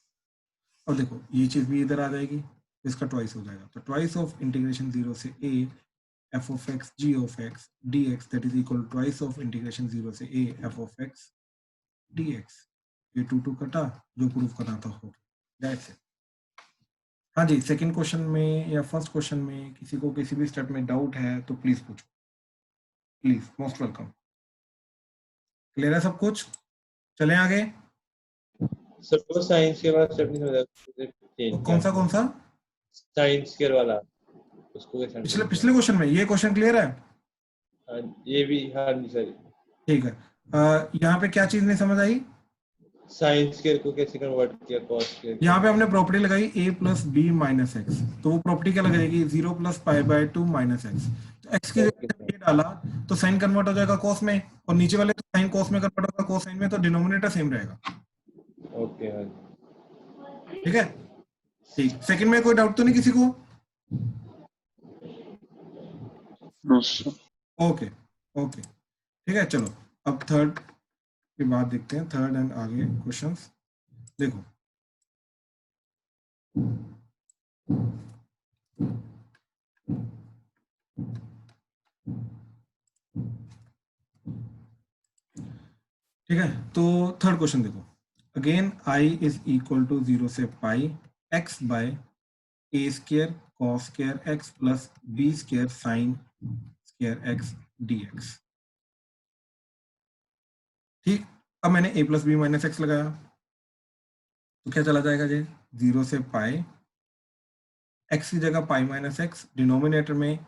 और देखो ये चीज भी इधर आ जाएगी, इसका ट्वाइस हो जाएगा, तो ट्वाइस ऑफ इंटीग्रेशन 0 से a f of x g of x dx that is equal to twice of integration 0 से a f of x dx। ये 2 कटा, जो प्रूफ करना था हो गया, दैट्स इट। हाँ जी, सेकंड क्वेश्चन में या फर्स्ट क्वेश्चन में किसी को किसी भी स्टेप में डाउट है तो प्लीज पूछो, प्लीज, मोस्ट वेलकम। क्लियर है सब कुछ? चलें आगे। सर वो साइंस के बाद स्टेप नहीं समझा, कौन सा साइंस के वाला, उसको कैसे पिछले क्वेश्चन में? ये क्वेश्चन क्लियर है? ये भी हाँ जी सर। ठीक है, यहाँ पे क्या चीज नहीं समझ आई? साइंस के को कैसे कन्वर्ट किया कॉस के? यहाँ पे हमने प्रॉपर्टी लगाई a plus b minus x, तो वो प्रॉपर्टी क्या लगाएगी 0 plus pi by 2 minus x. तो एक्स की जगह ये डाला तो साइन कन्वर्ट हो जाएगा कॉस में, और नीचे वाले तो साइन कॉस में कन्वर्ट होगा कोस साइन में, तो डिनोमिनेटर सेम रहेगा। ओके हाँ, ठीक है, ठीक। सेकंड में कोई डाउट तो नहीं किसी को? ओके ओके ठीक है, चलो अब थर्ड के बाद देखते हैं, थर्ड एंड आगे क्वेश्चंस। देखो ठीक है, तो थर्ड क्वेश्चन देखो, again i is equal to 0 से pi x by a square cos square x plus b square sine square x dx। ठीक, अब मैंने a plus b minus x लगाया, तो क्या चला जाएगा जी, 0 से पाई x की जगह पाई माइनस एक्स, डिनोमिनेटर में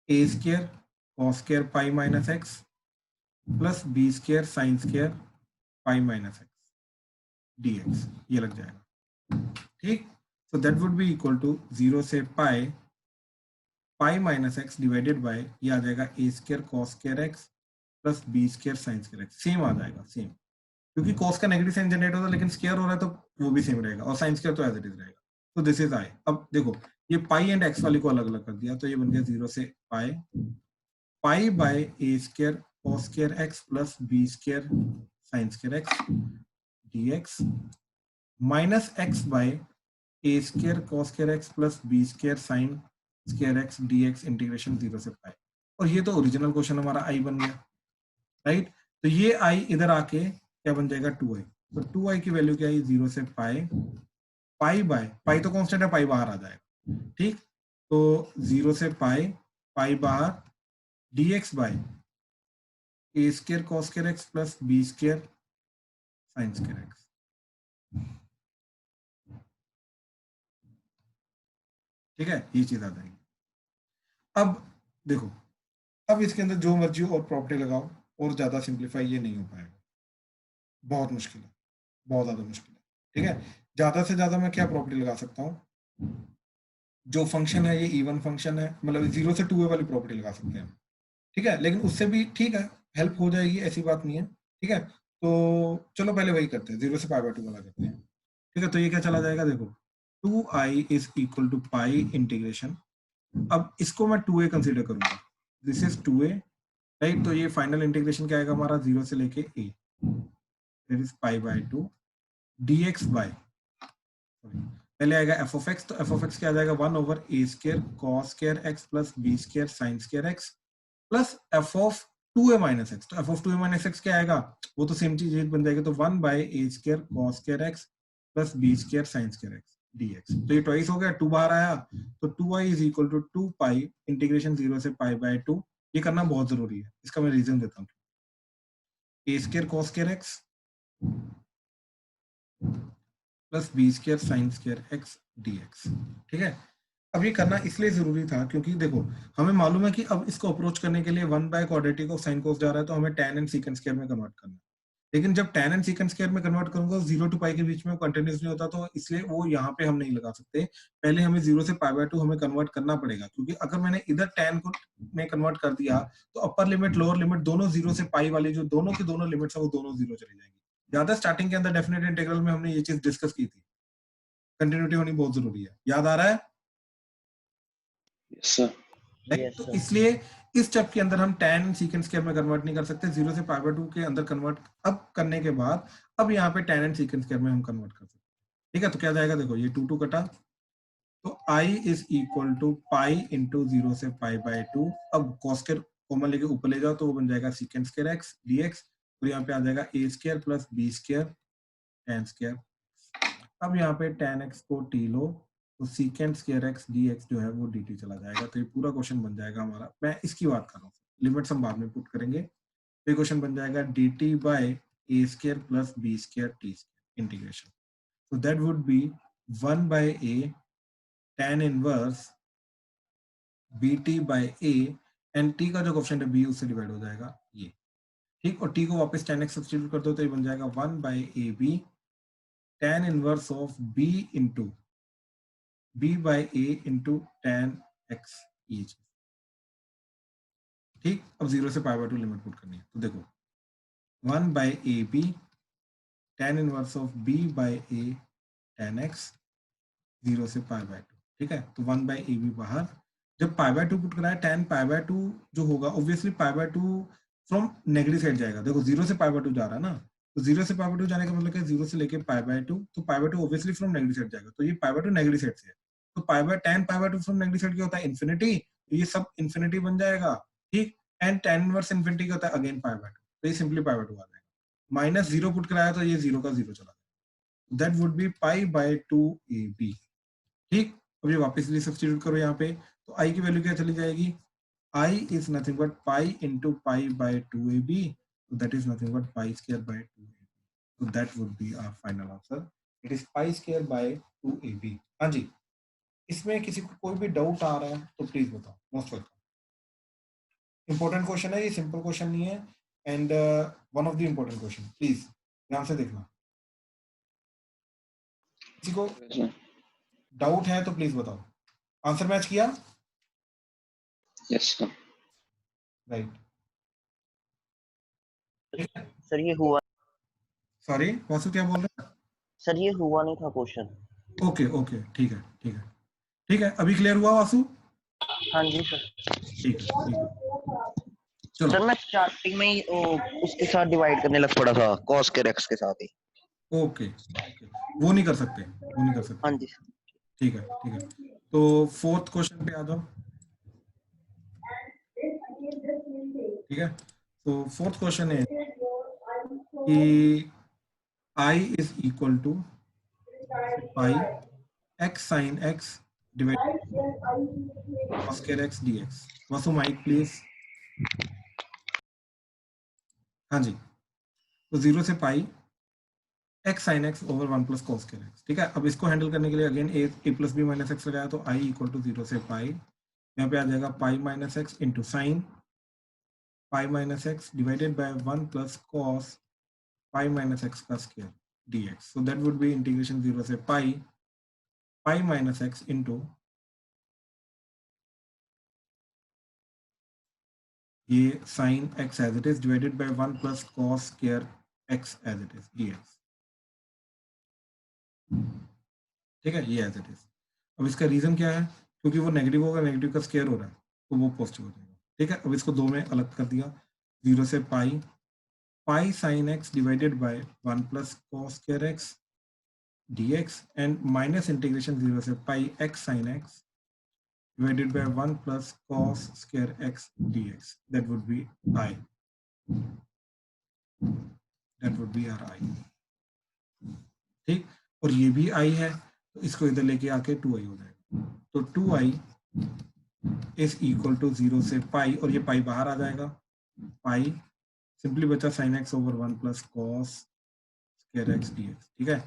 a square cos square pi minus x plus b square sine square pi minus x dx, ये लग जाएगा। ठीक, so that would be equal to 0 से pi minus x divided by, ये आ जाएगा a square cos square x plus b square sine square x, same आ जाएगा, सेम, क्योंकि cos का नेगेटिव साइन जनरेट होता है लेकिन स्क्वायर हो रहा है तो वो भी सेम रहेगा, और साइन स्क्वायर तो एज इट इज रहेगा। तो दिस इज i। अब देखो ये पाई एंड x वाली को अलग अलग कर दिया, तो ये बन गया 0 से pi by a square cos square x plus b square sine square x dx minus x by a square cos square x plus b square sine square x dx integration 0 से पाई। और ये तो ओरिजिनल क्वेश्चन हमारा i बन गया, right? तो ये i इधर आके क्या बन जाएगा 2i, तो 2i की वैल्यू क्या है 0 से पाई बाय, पाई तो कांस्टेंट है, पाई बाहर आ जाएगा। ठीक, तो 0 से पाई बाहर dx by a square cos square x plus b square sine square x। ठीक है, ये चीज आ जाएगी। अब देखो, अब इसके अंदर जो मर्जी और प्रॉपर्टी लगाओ, और ज्यादा सिंप्लीफाई ये नहीं हो पाएगा, बहुत मुश्किल है, बहुत ज्यादा मुश्किल है। ठीक है, ज्यादा से ज्यादा मैं क्या प्रॉपर्टी लगा सकता हूँ, जो फंक्शन है ये इवन फंक्शन है, मतलब 0 से 2a वाली प्रॉपर्टी लगा सकते हैं। ठीक है, लेकिन उससे भी ठीक है, हेल्प हो जाएगी, ऐसी बात नहीं है। ठीक है, तो चलो पहले वही करते हैं, 0 से पाई बाय 2 वाला करते हैं। ठीक है, तो ये क्या चला जाएगा, देखो 2i is equal to pi integration, अब इसको मैं 2a कंसीडर करूंगा, दिस इज 2a, राइट? तो ये फाइनल इंटीग्रेशन क्या आएगा हमारा 0 से लेके a, that is pi by 2 dx by पहले आएगा एफ ऑफ एक्स, तो एफ ऑफ एक्स क्या आ जाएगा 1 over a square cos square x plus b square sine square x plus f of 2a minus x. तो f of 2a minus x क्या आएगा, वो तो सेम चीज बन जाएगी, तो 1 by a square cos square x plus b square sine square x dx। तो ये ट्वाइस हो गया, 2 बाहर आया, तो 2i is equal to 2 pi integration 0 से पाई बाय 2। ये करना बहुत जरूरी है, इसका मैं रीजन देता हूँ। A square cos square x plus b square sine square x dx, ठीक है। अब ये करना इसलिए जरूरी था क्योंकि देखो हमें मालूम है कि अब इसको अप्रोच करने के लिए 1 by quadratic of sine cos जा रहा है, तो हमें tan एंड सीकेंट स्क्वायर में कन्वर्ट करना है। लेकिन जब tan एंड सीकेंट स्क्वायर में कन्वर्ट करूंगा 0 टू पाई के बीच में कंटिन्यूस नहीं होता, तो इसलिए वो यहाँ पे हम नहीं लगा सकते। पहले हमें 0 से पाई बाय 2 हमें कन्वर्ट करना पड़ेगा, क्योंकि अगर मैंने इधर tan को में कन्वर्ट कर दिया तो अपर लिमिट लोअर लिमिट दोनों 0 से पाई वाली जो दोनों की दोनों लिमिट्स है वो दोनों 0 चली जाएंगी। ज्यादा स्टार्टिंग के अंदर डेफिनेट इंटीग्रल में हमने ये चीज डिस्कस की थी, कंटिन्यूटी होनी बहुत जरूरी है, याद आ रहा है? Yes sir. Yes, तो sir. इसलिए इस स्टेप के अंदर हम tan सीकेंट स्क्वायर में कन्वर्ट नहीं कर सकते, 0 से पाई बाय 2 के अंदर कन्वर्ट अब करने के बाद अब यहाँ पे tan एंड सीकेंट स्क्वायर में हम कन्वर्ट कर सकते हैं, ठीक है। तो क्या जाएगा, देखो ये 2 2 कटा, तो i is equal to pi into 0 से पाई बाय 2। अब cos स्क्वायर कॉमन लेके ऊपर ले जाओ तो वो बन जाएगा सीकेंट स्क्वायर x dx, और यहाँ पे आ जाएगा a square plus b square tan square. अब यहाँ पे tan x को t लो, तो सीकेंट स्क्वायर एक्स dx जो है वो dt चला जाएगा। तो ये पूरा क्वेश्चन बन जाएगा हमारा, मैं इसकी बात कर रहा हूँ, लिमिट्स हम बाद में पुट करेंगे। तो ये क्वेश्चन बन जाएगा dt by a square plus b square t square integration. तो that would be 1 by a tan inverse bt by a, and t का जो क्वेश्चन है b उससे डिवाइड हो जाएगा ये, ठीक। और t को वापस tan x सब्स्टिट्यूट कर दो तो ये बन जाएगा 1 by ab tan inverse of b into b by a into tan x ये चीज, ठीक। अब 0 से पाई बाय 2 लिमिट पुट करनी है, तो देखो 1 by a b tan inverse of b by a tan x 0 से पाई बाय 2, ठीक है। तो 1 बाय ए बी बाहर, जब पाई बाय 2 पुट कराया tan पाई बाय 2 जो होगा obviously pi by 2 from negative side जाएगा। देखो 0 से पाई बाय 2 जा रहा है ना, तो 0 से पाई बाय 2 जाने का मतलब क्या, 0 से लेके पाई बाय 2, तो पाई by 2 obviously from negative side जाएगा, तो ये पाई बाय 2 नेगेटिव साइड से है, तो pi by tan pi by 2 from negative side क्या होता है, इन्फिनिटी, तो ये सब इन्फिनिटी बन जाएगा, ठीक। एंड tan इनवर्स इन्फिनिटी क्या होता है, अगेन पाई बाय 2, तो ये सिंपली पाई बाय 2 आ जाएगा। माइनस 0 पुट कराया तो ये 0 का 0 चला, that would be pi by 2 a b, ठीक। अब ये वापस लिए सब्स्टिट्यूट करो यहाँ पे, तो i की वैल्यू क्या चली जाएगी, i is nothing but pi into pi by 2ab, so that is nothing but pi square by 2ab, so that would be our final answer, it is pi square by 2ab। हाँ जी, इसमें किसी को कोई भी doubt आ रहा है तो please बताओ, मोस्ट वेलकम। इंपॉर्टेंट क्वेश्चन है ये, सिंपल क्वेश्चन नहीं है, and one of the important question, please ध्यान से देखना। किसी को डाउट है तो प्लीज बताओ। आंसर मैच किया? Yes sir. राइट, सर ये हुआ, सॉरी वासु क्या बोल रहे हैं? सर ये हुआ नहीं था क्वेश्चन। ओके ओके, ठीक है ठीक है ठीक है, अभी क्लियर हुआ वासु? हाँ जी सर। ठीक है ठीक है, सर चलो मैं स्टार्टिंग में ही उसके साथ डिवाइड करने लग पड़ा था, cos के x के साथ ही। ओके ओके, वो नहीं कर सकते, वो नहीं कर सकते, हाँ जी ठीक है ठीक है। तो फोर्थ क्वेश्चन पे आ जाओ, ठीक है। तो फोर्थ क्वेश्चन है कि i is equal to pi x sine x divided cos square x dx। Vasu mic please. हाँ जी, तो 0 से pi x sine x over 1 plus cos square x, ठीक है। अब इसको हैंडल करने के लिए again a plus b minus x लगाया, तो i इक्वल टू 0 से पाई, यहाँ पे आ जाएगा pi minus x into sine pi minus x divided by 1 plus cos pi minus x का square dx। So that would be integration 0 से pi pi minus x into ये sine x as it is divided by 1 plus cos square x as it is dx, ठीक है, ये as it is. अब इसका reason क्या है, क्योंकि वो नेगेटिव होगा, नेगेटिव का स्क्वायर हो रहा है तो वो पॉजिटिव हो जाएगा, ठीक है। अब इसको दो में अलग कर दिया, 0 से pi pi sine x divided by 1 plus cos square x dx and minus integration 0 से pi x sin x divided by 1 plus cos square x dx. That would be I. That would be our I. ठीक, और ये भी I है, तो इसको इधर लेके आके 2i हो जाएगा. तो 2i is equal to 0 से pi, और ये pi बाहर आ जाएगा. pi सिंपली बचा sin x over 1 plus cos square x dx. ठीक है,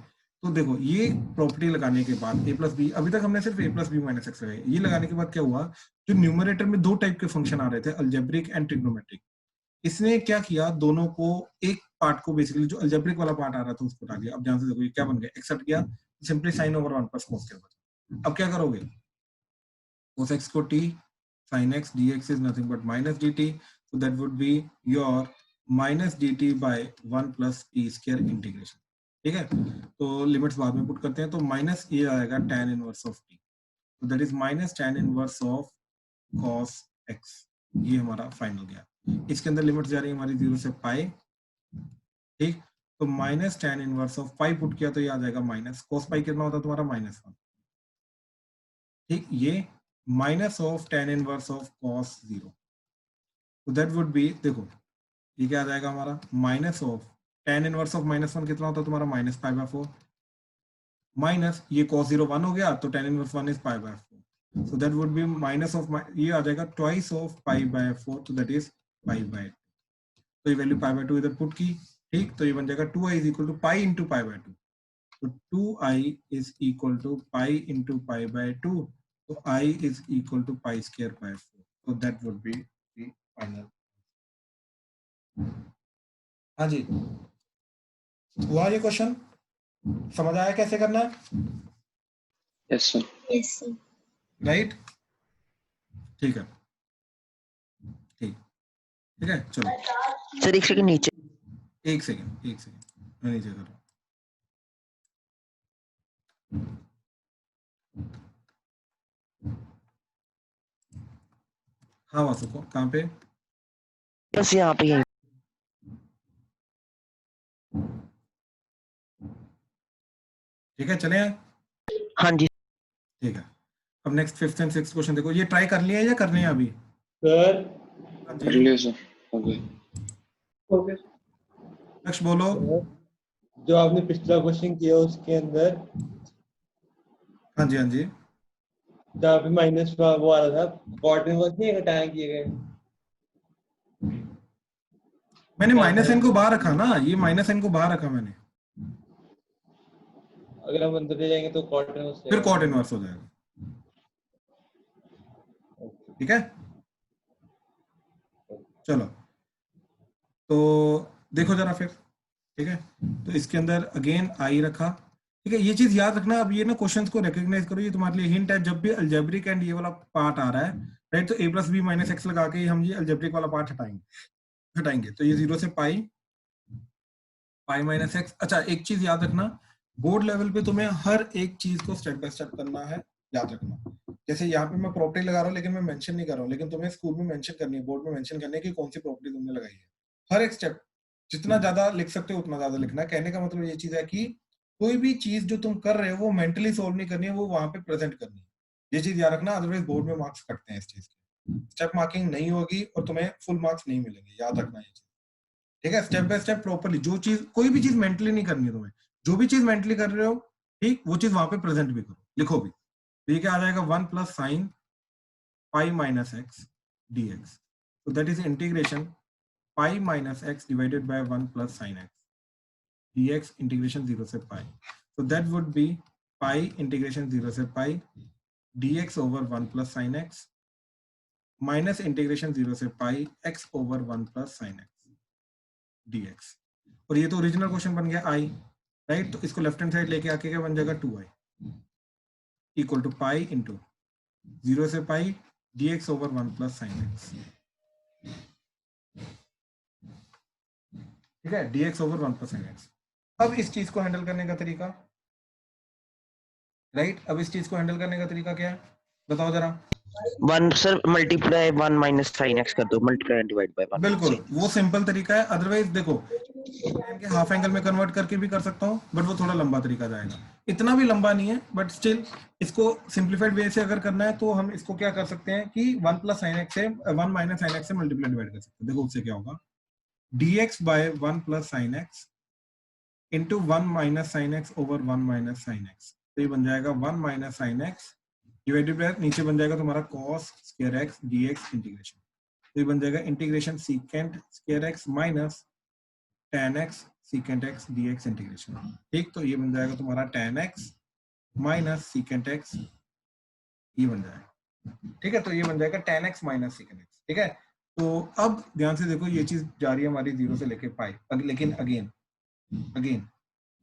तो देखो ये प्रॉपर्टी लगाने के बाद a plus b, अभी तक हमने सिर्फ a plus b minus x लगाया. ये लगाने के बाद क्या हुआ, जो न्यूमरेटर में दो टाइप के फंक्शन आ रहे थे, अल्जेब्रिक एंड ट्रिग्नोमेट्रिक, इसने क्या किया, दोनों को एक पार्ट को बेसिकली जो अल्जेब्रिक वाला पार्ट आ रहा था उसको हटा दिया. अब ध्यान से देखो ये क्या बन गया, एक्सेप्ट किया, simply sin over 1 plus cos square बचा. अब क्या करोगे, cos x को t, sin x dx is nothing but minus dt, so that would be your minus dt by 1 plus t square integration. ठीक है, तो लिमिट्स बाद में पुट करते हैं. तो माइनस ये आएगा tan इनवर्स ऑफ t, तो that is minus tan inverse of cos x. ये हमारा फाइनल गया. इसके अंदर लिमिट्स जा रही है हमारी 0 से पाई. ठीक, तो minus tan inverse of pi put किया तो ये आ जाएगा माइनस cos पाई कितना होता है तुम्हारा -1. ठीक, ये minus of tan inverse of cos 0, तो दैट वुड बी, देखो ये क्या आ जाएगा हमारा, minus of tan inverse of -1 कितना होता है तुम्हारा -π/4, माइनस ये cos 0 1 हो गया, तो tan inverse 1 is π/4, so that would be minus of ये आ जाएगा twice of π/4, तो that is π/2. तो ये वैल्यू π/2 इधर पुट की. ठीक, तो ये बन जाएगा 2i is equal to pi into π/2, तो 2i is equal to pi into π/2, तो i is equal to pi square by 4, so that would be the final. हाँ जी, हुआ ये क्वेश्चन, समझ आया कैसे करना है? Yes sir. Yes sir. Right, ठीक है, ठीक, ठीक है, चलो सर एक सेकंड नीचे. एक सेकंड मैं नीचे कर रहा हूँ. हाँ वासु को कहाँ पे, बस यहाँ पे ही. ठीक है, चले आए. हाँ जी ठीक है, अब next 5th and 6th question देखो. ये ट्राई कर लिया है या करने हैं अभी? सर हाँ कर जी, लिया सर. ओके. लक्ष्य बोलो. जो आपने पिछला क्वेश्चन किया उसके अंदर हाँ जी, हाँ जी, जहाँ पे माइनस वो आ रहा था, कॉर्डिनेट वर्क नहीं घटाया किए गए. मैंने माइनस n को बाहर रखा ना, ये माइनस n को बाहर रखा मैंने, अगर हम अंदर ले जाएंगे तो कॉर्डिनेट फिर कॉट इनवर्स हो जाएगा. ठीक है, चलो तो देखो जरा फिर. ठीक है, तो इसके अंदर अगेन आई रखा. ठीक है, ये चीज याद रखना. अब ये ना क्वेश्चंस को रिकॉग्नाइज करो, ये तुम्हारे लिए हिंट है. जब भी अल्जेब्रिक एंड ये वाला पार्ट आ रहा है, राइट, तो a plus b minus x लगा के हम ये अल्जेब्रिक वाला पार्ट हटाएंगे. तो ये 0 से पाई माइनस एक्स. अच्छा, एक चीज याद रखना, बोर्ड लेवल पे तुम्हें हर एक चीज को स्टेप बाय स्टेप करना है, याद रखना. जैसे यहाँ पे मैं प्रॉपर्टी लगा रहा हूँ लेकिन मैं मेंशन नहीं कर रहा हूँ, लेकिन तुम्हें स्कूल में मेंशन करनी है, बोर्ड में मेंशन करनी है कि कौन सी प्रॉपर्टी तुमने लगाई है. हर एक स्टेप जितना ज्यादा लिख सकते हो उतना ज्यादा लिखना है. कहने का मतलब ये चीज है कि कोई भी चीज जो तुम कर रहे हो वो मेंटली सोल्व नहीं करनी है, वो वहां पे प्रेजेंट करनी है. ये चीज याद रखना, अदरवाइज बोर्ड में मार्क्स कटते हैं इस चीज के. स्टेप मार्किंग नहीं होगी और तुम्हें फुल मार्क्स नहीं मिलेंगे, याद रखना ये चीज. ठीक है, स्टेप बाय स्टेप प्रॉपर्ली. जो चीज, कोई भी चीज मेंटली नहीं करनी है तुम्हें, जो भी चीज मेंटली कर रहे हो, ठीक, वो चीज वहां पे प्रेजेंट भी करो, लिखो भी. तो ये क्या आ जाएगा, 1 plus sine pi minus x dx, so that is integration pi minus x divided by 1 plus sin x dx integration 0 से pi, so that would be pi integration 0 से pi dx over 1 plus sin x minus integration 0 से pi x over 1 plus sin x dx. और ये तो original question बन गया i, right. तो इसको लेफ्ट हैंड साइड लेके आके क्या बन जाएगा, 2i equal to pi into 0 से पाई dx over 1 plus sin x. ठीक है, dx over 1 plus sin x. अब इस चीज को हैंडल करने का तरीका, राइट, अब इस चीज को हैंडल करने का तरीका क्या है बताओ जरा. 1 sir multiply 1 minus sine x कर दो, मल्टीप्लाई एंड डिवाइड बाय 1. बिल्कुल, वो सिंपल तरीका है. अदरवाइज देखो, tan के हाफ एंगल में कन्वर्ट करके भी कर सकता हूँ, बट वो थोड़ा लंबा तरीका जाएगा, इतना भी लंबा नहीं है, बट स्टिल इसको सिंप्लीफाइड वे से अगर करना है तो हम इसको क्या कर सकते हैं कि 1 प्लस साइन एक्स से 1 माइनस साइन एक्स से मल्टीप्लाई डिवाइड कर सकते हैं। देखो उससे क्या होगा, dx by 1 plus sine x into 1 minus sine x over 1 minus sine x, तो ये बन जाएगा 1 minus sine x divided by नीचे बन जाएगा तुम्हारा cos square x dx integration, तो ये बन जाएगा integration secant square x minus tan x secant x dx integration. ठीक, तो ये बन जाएगा तुम्हारा tan x minus secant x, ये बन जाएगा। ठीक है, तो ये बन जाएगा tan x minus secant x। ठीक है, तो अब ध्यान से देखो, ये चीज जा रही है हमारी 0 से लेके पाई, लेकिन अगेन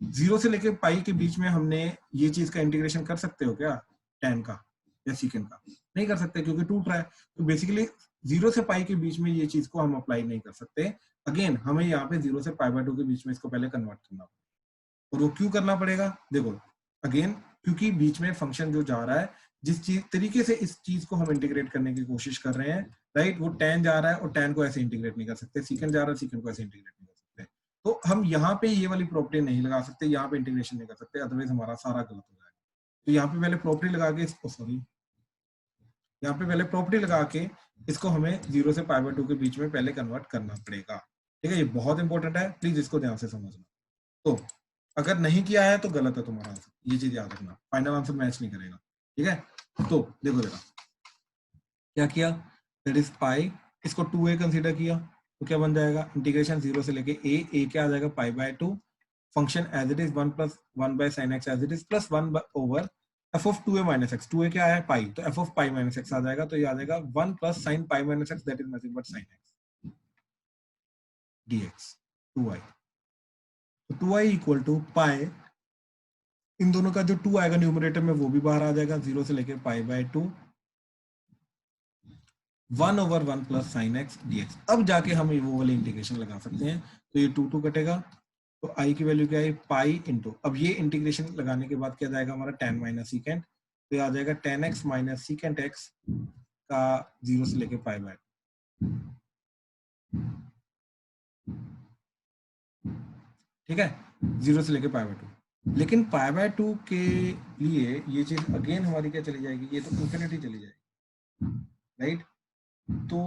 0 से लेके पाई के बीच में हमने ये चीज का इंटीग्रेशन कर सकते हो क्या, tan का या secant का? नहीं कर सकते क्योंकि टूट रहा है, तो बेसिकली 0 से पाई के बीच में ये चीज को हम अप्लाई नहीं कर सकते। अगेन हमें यहाँ पे 0 से पाई बाय 2 के बीच में इसको पहले कन्वर्ट करना पड़ेगा, और वो क्यों करना पड़ेगा, देखो अगेन क्योंकि बीच में फंक्शन जो जा रहा है, जिस चीज तरीके से इस चीज को हम इंटीग्रेट करने की कोशिश कर रहे हैं, राइट, वो tan जा रहा है और tan को ऐसे इंटीग्रेट नहीं कर सकते, secant जा रहा है, secant को ऐसे इंटीग्रेट नहीं कर सकते, तो हम यहाँ पे ये वाली प्रॉपर्टी नहीं लगा सकते, यहाँ पे इंटीग्रेशन नहीं कर सकते, अदरवाइज हमारा सारा गलत हो जाएगा। तो यहाँ पे पहले प्रॉपर्टी लगा के इसको, सॉरी, यहाँ पे पहले प्रॉपर्टी लगा के इसको हमें 0 से पाई बाय 2 के बीच में पहले कन्वर्ट करना पड़ेगा। ठीक है, ये बहुत इंपॉर्टेंट है, प्लीज इसको ध्यान से समझना। तो अगर नहीं किया है तो गलत है तुम्हारा आंसर, ये चीज याद रखना, फाइनल आंसर मैच नहीं करेगा। ठीक है, तो देखो जरा क्या किया, दैट इज पाई, इसको 2a कंसीडर किया, तो क्या बन जाएगा, इंटीग्रेशन 0 से लेके a क्या आ जाएगा pi by 2, function as it is 1 plus 1 by sine x as it is plus 1 over f of 2a minus x, 2a क्या है पाई, तो f of pi minus x आ जाएगा, तो ये आ जाएगा 1 plus sine pi minus x that is nothing but sine x dx 2i, तो 2i इक्वल टू पाई, इन दोनों का जो 2 आएगा न्यूमरेटर में वो भी बाहर आ जाएगा, 0 से लेके पाई by 2 1 over 1 plus sine x dx। अब जाके हम वो वाले इंटीग्रेशन लगा सकते हैं, तो ये 2 कटेगा, तो i की वैल्यू क्या है पाई इंटू, अब ये इंटीग्रेशन लगाने के बाद क्या जाएगा हमारा tan माइनस सीकेंट, तो ये आ जाएगा tan x minus secant x का 0 से लेके पाई बाय, ठीक है, 0 से लेके पाई बाय 2, लेकिन पाई बाय 2 के लिए ये चीज अगेन हमारी क्या चली जाएगी, ये तो इंफिनिटी चली जाएगी, राइट, तो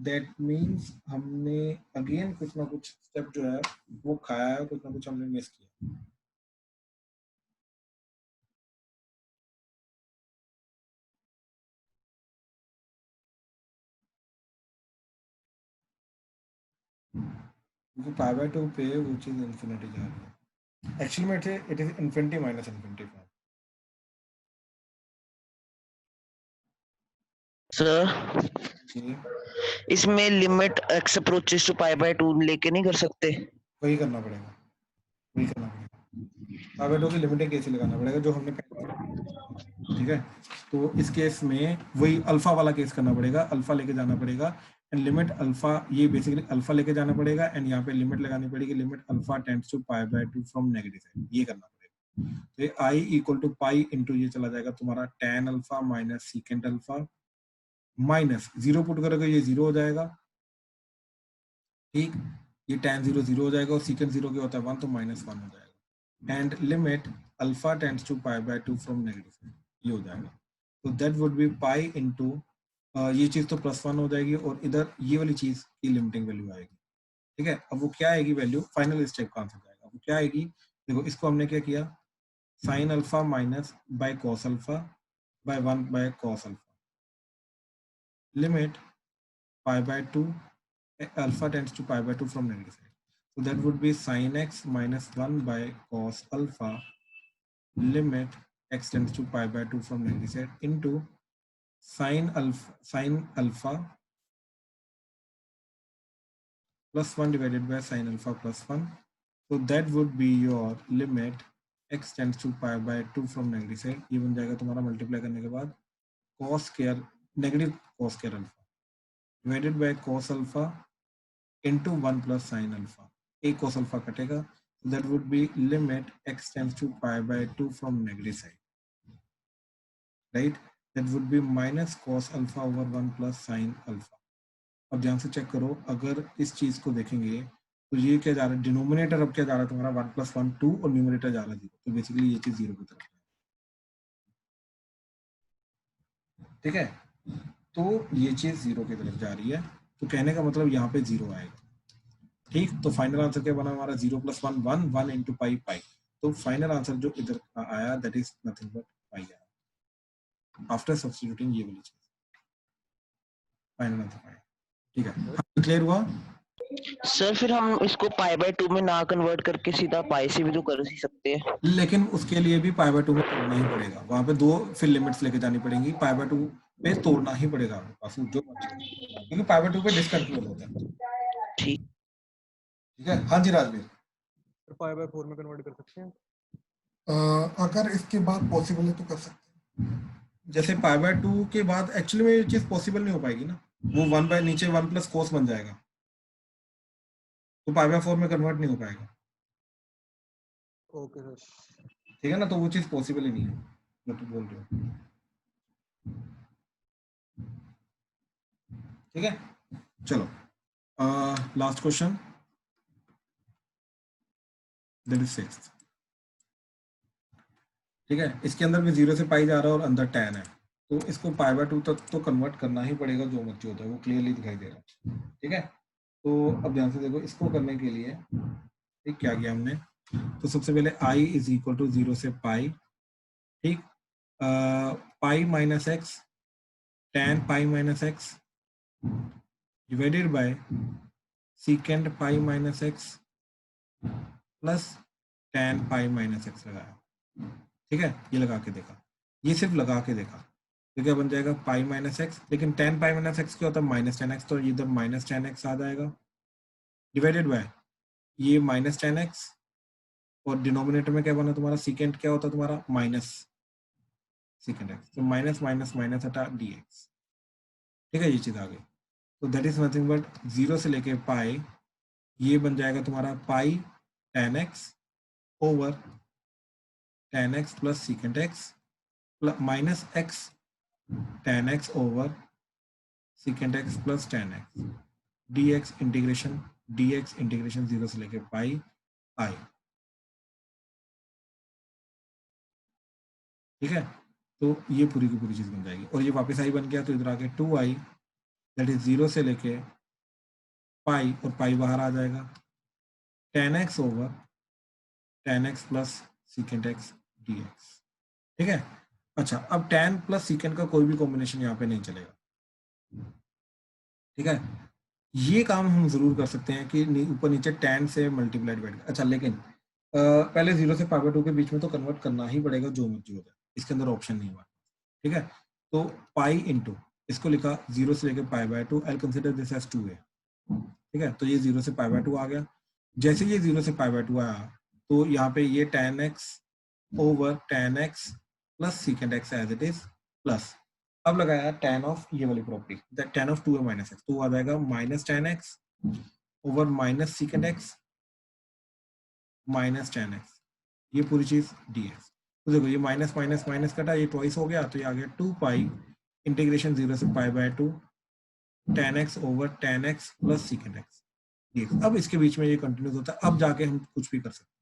दैट मीन्स हमने अगेन कुछ ना कुछ स्टेप जो है वो खाया है, कुछ ना कुछ हमने मिस किया। क्योंकि पाई बाय 2 पे वो चीज इंफिनिटी जा रही है, एक्चुअली में it is infinity minus infinity form. Sir इसमें limit x approaches to pi by 2 लेके नहीं कर सकते? वही करना पड़ेगा, वही करना पड़ेगा, पाई बाय 2 की लिमिटिंग कैसे लगाना पड़ेगा जो हमने पहले, ठीक है, तो इस केस में वही अल्फा वाला केस करना पड़ेगा, अल्फा लेके जाना पड़ेगा, एंड लिमिट अल्फा, ये बेसिकली अल्फा लेके जाना पड़ेगा, एंड यहाँ पे लिमिट लगानी पड़ेगी, limit alpha tends to pi by 2 from negative side, ये करना पड़ेगा, तो ये I equal to pi into ये चला जाएगा तुम्हारा tan alpha minus secant alpha minus 0 put करोगे ये 0 हो जाएगा, ठीक, ये tan 0 0 हो जाएगा, और सीकेंट 0 क्या होता है 1, तो माइनस 1 हो जाएगा, and limit alpha tends to pi by 2 from negative side, ये हो जाएगा, तो that would be pi into ये चीज तो +1 हो जाएगी, और इधर ये वाली चीज की लिमिटिंग वैल्यू आएगी। ठीक है, अब वो क्या आएगी वैल्यू, फाइनल स्टेप का आंसर जाएगा, वो क्या आएगी, देखो इसको हमने क्या किया, sine alpha minus by cos alpha by 1 by cos alpha, limit pi by 2 alpha tends to pi by 2 from negative side, so that would be sin x minus 1 by cos alpha limit x tends to pi by 2 from negative side into sin alpha plus 1 divided by sin alpha plus 1, so that would be your limit x tends to pi by 2 from negative side, ये बन जाएगा तुम्हारा multiply करने के बाद cos square negative cos square alpha divided by cos alpha into 1 plus sin alpha, a cos alpha कटेगा, so that would be limit x tends to pi by 2 from negative side, right, that would be minus cos alpha over 1 plus sin alpha। अब ध्यान से check करो, अगर इस चीज को देखेंगे तो ये क्या जा रहा है, डिनोमिनेटर अब क्या जा रहा है तुम्हारा 1 + 1 2 और न्यूमरेटर जा रहा है 0, तो बेसिकली ये चीज 0 की तरफ है। ठीक है, तो ये चीज 0 की तरफ जा रही है, तो कहने का मतलब यहाँ पे 0 आएगा। ठीक, तो फाइनल आंसर क्या बना हमारा, 0 + 1 1 1 इंटू पाई पाई। तो फाइनल आंसर जो इधर आया दैट इज नथिंग बट पाई आया आफ्टर सब्स्टिट्यूटिंग ये वाली चीज, फाइनल आंसर पाई। ठीक है, क्लियर हुआ? सर फिर हम इसको π/2 में ना कन्वर्ट करके सीधा पाई से भी तो कर ही सकते हैं। लेकिन उसके लिए भी π/2 में तोड़ना ही पड़ेगा, वहां पे 2 फिर लिमिट्स लेके जानी पड़ेंगी, π/2 पे तोड़ना ही पड़ेगा आपको जो मर्जी, क्योंकि π/2 पे डिसकंटिन्यूअस होता है। ठीक ठीक है, हाँ जी राजवीर। तो 5/4 में कन्वर्ट कर सकते हैं। अगर इसके बाद पॉसिबल है तो कर सकते हैं, जैसे π/2 के बाद एक्चुअली में ये चीज पॉसिबल नहीं हो पाएगी ना, वो 1 बाय नीचे 1 + cos बन जाएगा, तो π/4 में कन्वर्ट नहीं हो पाएगा। Okay sir. ठीक है ना, तो वो चीज पॉसिबल ही नहीं है जो तुम बोल रहे हो। ठीक है, चलो last question, that is 6th। ठीक है, इसके अंदर भी 0 से पाई जा रहा है और अंदर tan है, तो इसको π/2 तक तो कन्वर्ट करना ही पड़ेगा, जो मर्जी होता है वो क्लियरली दिखाई दे रहा है। ठीक है, तो अब ध्यान से देखो, इसको करने के लिए ठीक क्या किया हमने, तो सबसे पहले i = 0 से पाई, ठीक, पाई माइनस एक्स tan पाई माइनस एक्स डिवाइडेड बाय सीकेंड पाई माइनस एक्स प्लस tan पाई माइनस एक्स लगाया। ठीक है, ये लगा के देखा, ये सिर्फ लगा के देखा, तो क्या बन जाएगा पाई माइनस एक्स, लेकिन tan पाई माइनस एक्स क्या होता है -tan x, तो इधर -tan x आ जाएगा डिवाइडेड बाय ये -tan x, और डिनोमिनेटर में क्या बना तुम्हारा, सीकेंड क्या होता है तुम्हारा माइनस सीकेंड एक्स, तो माइनस माइनस माइनस हटा dx। ठीक है, ये चीज आ गई, तो दैट इज नथिंग बट 0 से लेके पाई, ये बन जाएगा तुम्हारा पाई tan x over tan x plus secant x minus x tan x over सीकेंड x plus tan x dx integration 0 से लेके पाई i। ठीक है, तो ये पूरी की पूरी चीज बन जाएगी, और ये वापस i बन गया, तो इधर आके 2i दैट इज 0 से लेके पाई, और पाई बाहर आ जाएगा, tan x over tan x plus secant x dx। ठीक है, अच्छा, अब tan प्लस सीकेंड का कोई भी कॉम्बिनेशन यहाँ पे नहीं चलेगा। ठीक है, ये काम हम जरूर कर सकते हैं कि ऊपर नीचे tan से मल्टीप्लाई डिवाइड। अच्छा, लेकिन पहले 0 से π/2 के बीच में तो कन्वर्ट करना ही पड़ेगा, जो मर्जी हो जाए, इसके अंदर ऑप्शन नहीं हुआ। ठीक है, तो पाई इंटू इसको लिखा 0 से लेकर π/2, I consider this as 2a। ठीक है, तो ये 0 से π/2 आ गया, जैसे ये 0 से π/2 आया, तो यहाँ पे ये tan x over tan x plus secant x as it is plus, अब लगाया tan ऑफ ये वाली property tan of 2a minus x, तो आ जाएगा minus tan x over minus secant x minus tan x, ये पूरी चीज dx। तो देखो ये माइनस माइनस माइनस कटा, ये ट्वाइस हो गया, तो ये आ गया 2 पाई इंटीग्रेशन 0 से π/2 tan x over tan x plus secant x dx। अब इसके बीच में ये कंटिन्यूस होता है, अब जाके हम कुछ भी कर सकते हैं,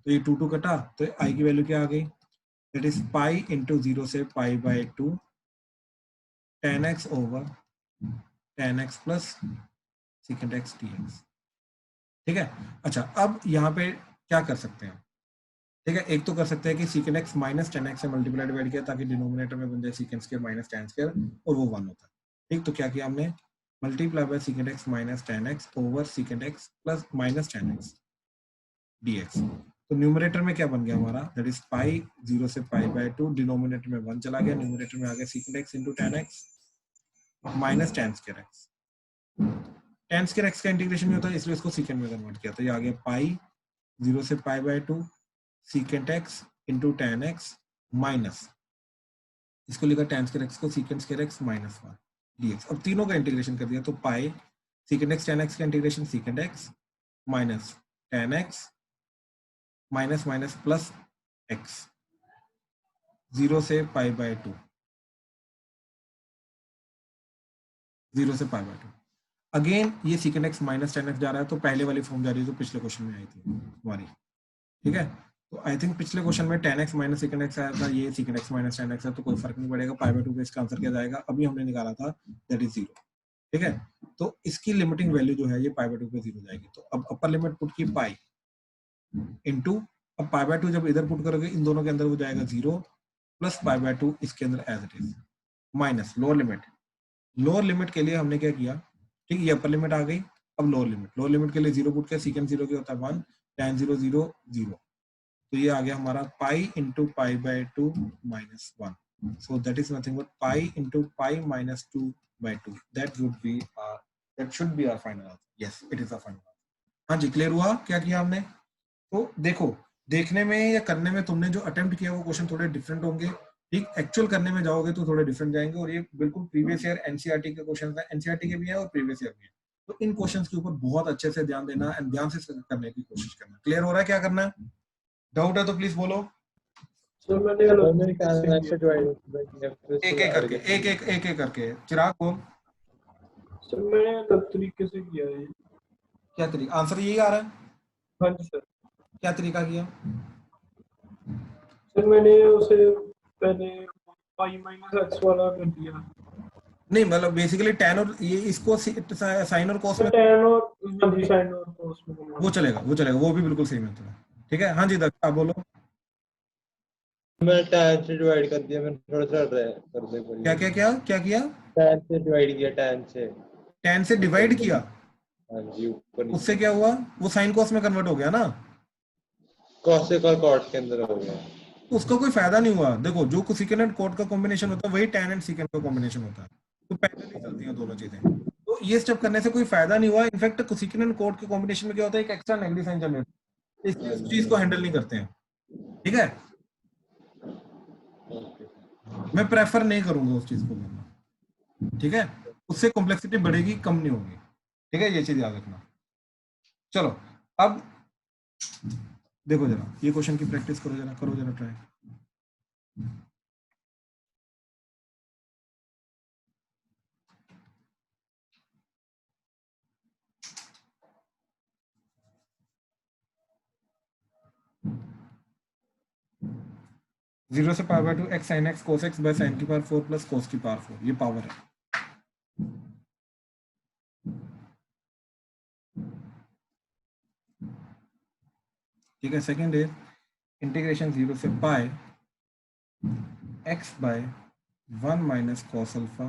तो ये 2 कटा, तो i की वैल्यू क्या आ गई, दैट इज पाई इंटू 0 से π/2 tan x over tan x plus secant x dx। ठीक है, अच्छा, अब यहाँ पे क्या कर सकते हैं, ठीक है, एक तो कर सकते हैं कि सीकेंड x माइनस tan x से मल्टीप्लाई डिवाइड किया, ताकि डिनोमिनेटर में बन जाए secant square minus tan square, और वो 1 होता है। ठीक, तो क्या किया हमने, multiply by सीकेंड x minus tan x over सीकेंड x plus minus tan x dx। तो न्यूमरेटर में क्या बन गया हमारा, दैट इज पाई 0 से π/2, डिनोमिनेटर में 1 चला गया, न्यूमरेटर में आ गया सीकेंड x into tan x minus tan square x। tan square x का इंटीग्रेशन नहीं होता, इसलिए इसको सीकेंड में कन्वर्ट किया, तो ये आ गया पाई 0 से π/2 secant x into tan x minus, इसको लिखा tan स्क्वायर x को secant square x minus 1 dx। अब तीनों का इंटीग्रेशन कर दिया, तो pi secant x tan x का integration secant x minus tan x minus minus plus x 0 से π/2, 0 से π/2। अगेन ये secant x minus tan x जा रहा है, तो पहले वाली फॉर्म जा रही है जो पिछले क्वेश्चन में आई थी हमारी, ठीक है। तो आई थिंक पिछले क्वेश्चन में ten x minus second x आया था, ये secant x minus tan x है, तो कोई फर्क नहीं पड़ेगा, पाई बाय 2 पे इसका आंसर क्या जाएगा, अभी हमने निकाला था दैट इज 0, ठीक है। तो इसकी लिमिटिंग वैल्यू जो है ये पाई बाय 2 पे 0 जाएगी। तो अब अपर लिमिट पुट की पाई इनटू, अब पाई बाय 2 जब इधर पुट करोगे इन दोनों के अंदर वो जाएगा 0 प्लस पाई बाय 2 इसके अंदर as it is minus lower limit. Lower limit के लिए हमने क्या किया, ठीक, ये अपर लिमिट आ गई, अब लोअर लिमिट के लिए 0 पुट किया, सीकेंड 0 क्या होता है 1, tan 0 0 0, तो ये आ गया हमारा pi into pi by 2 minus 1, so that is nothing but pi into pi minus 2 by 2, that should be our final answer, yes it is our final answer. हाँ जी, क्लियर हुआ क्या किया हमने। तो देखो, देखने में या करने में तुमने जो अटेम्प्ट किया वो क्वेश्चन थोड़े डिफरेंट होंगे, ठीक, एक्चुअल करने में जाओगे तो थोड़े डिफरेंट जाएंगे, और ये बिल्कुल प्रीवियस ईयर एनसीईआरटी के क्वेश्चन है, एनसीईआरटी के भी है और प्रीवियस ईयर भी है, तो इन क्वेश्चंस के ऊपर बहुत अच्छे से ध्यान देना एंड ध्यान से करने की कोशिश करना। क्लियर हो रहा है क्या करना है, डाउट है तो प्लीज बोलो। सर मैंने कैसे डिवाइड एक एक करके एक एक करके, चिराग बोल। सर मैंने अलग तरीके से किया है। क्या तरीका, आंसर यही आ रहा है। हाँ जी सर। क्या तरीका किया। सर मैंने उसे पहले पाई माइनस एक्स वाला कर दिया। नहीं मतलब बेसिकली tan और ये इसको साइन और कॉस में, tan और हाँ जी साइन और कॉस में वो चलेगा वो भी बिल्कुल सही मेथड है, ठीक है। हाँ जी दक्ष आप बोलो। मैं tan से डिवाइड कर दिया, मैंने थोड़ा सा कर दिया। क्या किया tan से डिवाइड किया, tan से डिवाइड किया, हाँ जी ऊपर उससे क्या हुआ, वो साइन कॉस में कन्वर्ट हो गया ना, कॉसेक और कॉट के अंदर हो गया। उसका कोई फायदा नहीं हुआ। देखो जो सिकेंड एंड कॉट का कॉम्बिनेशन होता है वही tan एंड सीकेंड का कॉम्बिनेशन होता है, तो पैरेलली चलती हैं दोनों चीजें, तो ये स्टेप करने से कोई फायदा नहीं हुआ। इनफैक्ट सिकेंड एंड कॉट के कॉम्बिनेशन में क्या होता है, एक एक्स्ट्रा नेगेटिव साइन जनरेट, इसलिए उस चीज को हैंडल नहीं करते हैं, ठीक है। मैं प्रेफर नहीं करूंगा उस चीज को करना, ठीक है, उससे कॉम्प्लेक्सिटी बढ़ेगी कम नहीं होगी, ठीक है, ये चीज याद रखना। चलो अब देखो जरा ये क्वेश्चन की प्रैक्टिस करो जरा ट्राई। जीरो से power bye 2 x sine x cos x bye sine की पावर 4 प्लस कोस की पावर 4, ये पावर है। ठीक है, सेकंड है इंटीग्रेशन 0 से pi x by 1 minus cos alpha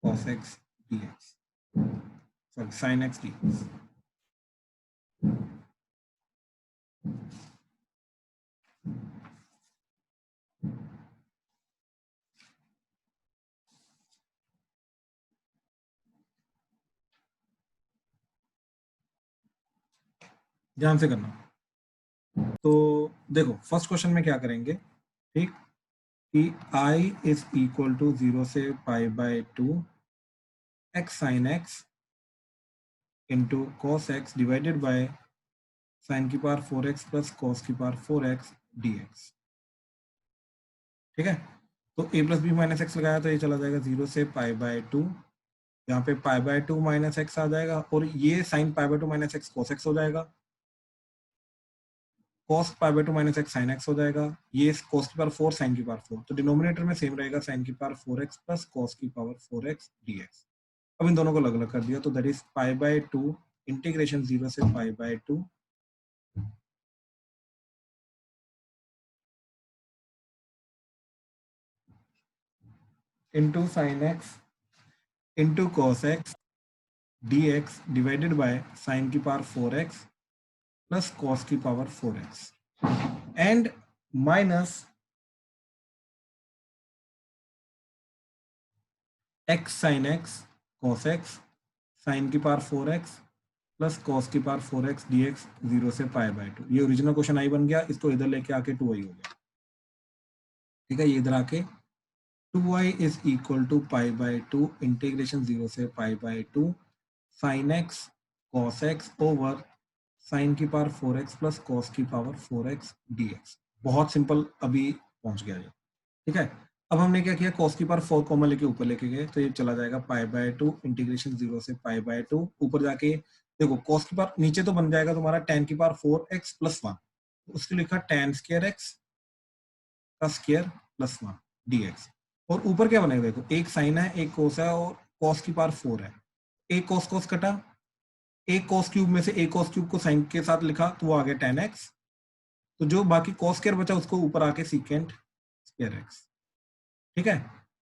cos x D x, sorry sine x D x. ध्यान से करना। तो देखो फर्स्ट क्वेश्चन में क्या करेंगे, ठीक, कि i इज इक्वल टू 0 से pi by 2 x sine x into cos x divided by sine की पावर 4x प्लस कॉस की पावर 4x dx, ठीक है। तो a plus b minus x लगाया तो ये चला जाएगा 0 से पाई बाय 2, यहाँ पे पाई बाय 2 माइनस एक्स आ जाएगा, और ये sign pi by 2 minus x cos x हो जाएगा, cos pi by 2 minus x sine x हो जाएगा, ये कॉस की पावर 4 साइन की पावर 4, तो डिनोमिनेटर में सेम रहेगा साइन की पावर 4x प्लस कॉस की पावर 4x dx। अब इन दोनों को अलग अलग कर दिया, तो that is pi by 2 integration 0 से pi by 2 into sine x into cos x dx divided by sine की पावर 4x प्लस कॉस की power 4x and minus x sine x cos x sine की power 4x plus cos की power 4x dx 0 से pi by 2। ये original question I बन गया, इसको इधर लेके आके 2i हो गया, ठीक है। ये इधर आके 2i is equal to pi by 2 integration 0 से pi by 2 sine x cos x over sine की पावर 4x प्लस कॉस की पावर 4x dx। बहुत सिंपल, अभी पहुंच गया ये, ठीक है। अब हमने क्या किया, cos की पावर 4 कॉमन लेके ऊपर लेके गए, तो ये चला जाएगा पाई बाय 2 इंटीग्रेशन 0 से पाई बाय 2, ऊपर जाके देखो cos की पावर नीचे तो बन जाएगा तुम्हारा tan की पावर 4x प्लस 1, उसके लिखा tan स्क्वायर x का स्क्वायर प्लस 1 dx, और ऊपर क्या बनेगा देखो, एक साइन है एक cos है और cos की पावर 4 है, एक cos cos कटा, एक cos क्यूब में से एक cos क्यूब को साइन के साथ लिखा तो वो आ गया tan x, तो जो बाकी cos स्क्वायर बचा उसको ऊपर आके सीकेंट स्क्वायर x, ठीक है,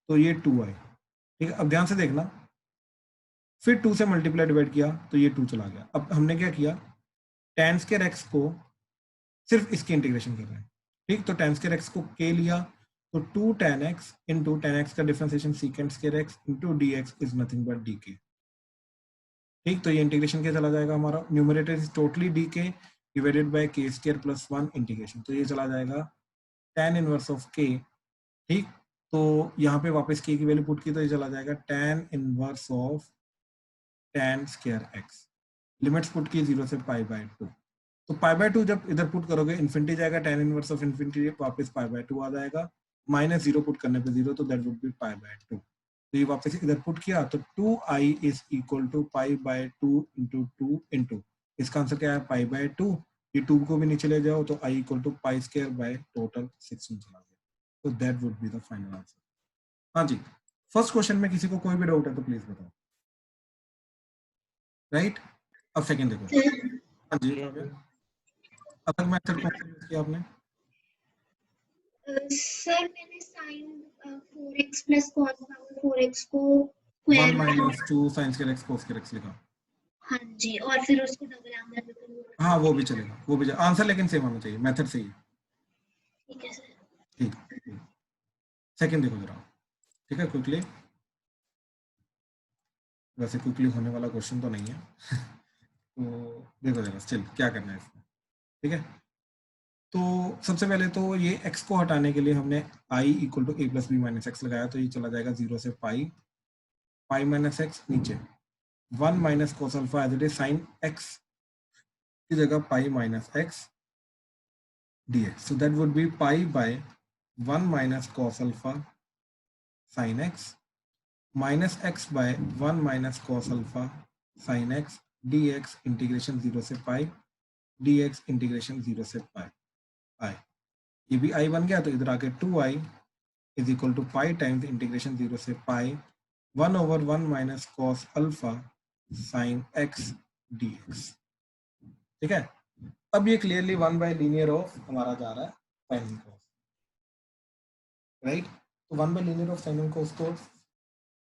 तो ये 2i, ठीक है। अब ध्यान से देखना, फिर 2 से मल्टीप्लाई डिवाइड किया तो ये 2 चला गया। अब हमने क्या किया, tan स्क्वायर x को सिर्फ इसके इंटीग्रेशन कर रहे हैं, ठीक, तो tan स्क्वायर x को k लिया, तो 2 tan x into tan x का differentiation secant square x into dx is nothing but dk, ठीक, तो ये इंटीग्रेशन क्या चला जाएगा हमारा, numerator is totally dk divided by k square plus 1 integration, तो ये चला जाएगा tan इनवर्स ऑफ k, ठीक, तो यहाँ पे वापस k की वैल्यू पुट की तो ये चला जाएगा tan inverse of tan square x, limits put की 0 से पाई बाय 2, तो पाई बाय 2 जब इधर पुट करोगे इन्फिनिटी जाएगा, tan इनवर्स ऑफ इन्फिनिटी वापस पाई बाय 2 आ जाएगा, माइनस 0 पुट करने पे 0, तो that would be pi by 2, तो ये वापस इधर पुट किया तो 2i is equal to pi by 2 into 2 into, इसका आंसर क्या है पाई बाय 2, ये 2 को भी नीचे ले जाओ तो i equal to pi square by total 16 चला गया, तो that would be the final answer. हाँ जी, फर्स्ट क्वेश्चन में किसी को कोई भी डाउट है तो प्लीज बताओ, राइट। अब सेकंड देखो, हाँ जी, अलग मेथड कौन सा यूज किया आपने, सर मैंने sign 4x plus cos power 4x को 1 square minus 2 sign square x cos square x लिखा, हाँ जी, और फिर उसको डबल एंगल में कन्वर्ट, हाँ वो भी चलेगा, वो भी आंसर लेकिन सेम होना चाहिए, मेथड सही है, ठीक है सर। ठीक। सेकंड देखो जरा, ठीक है, क्विकली, वैसे क्विकली होने वाला क्वेश्चन तो नहीं है तो देखो जरा स्टिल क्या करना है इसमें, ठीक है। तो सबसे पहले तो ये x को हटाने के लिए हमने i equal to a plus b minus x लगाया, तो ये चला जाएगा 0 से पाई माइनस एक्स, नीचे 1 minus cos alpha as it is sine x की जगह pi minus x dx, so that would be pi by 1 minus cos alpha sin x minus x by 1 minus cos alpha sin x dx integration 0 से पाई dx integration 0 से पाई i, ये भी i बन गया, तो इधर आके 2i is equal to pi times integration 0 से pi 1 over 1 minus cos alpha sin x dx, ठीक है। अब ये क्लियरली 1 बाय लीनियर ऑफ हमारा जा रहा है साइन cos, राइट, तो 1 bye linear of sine cos को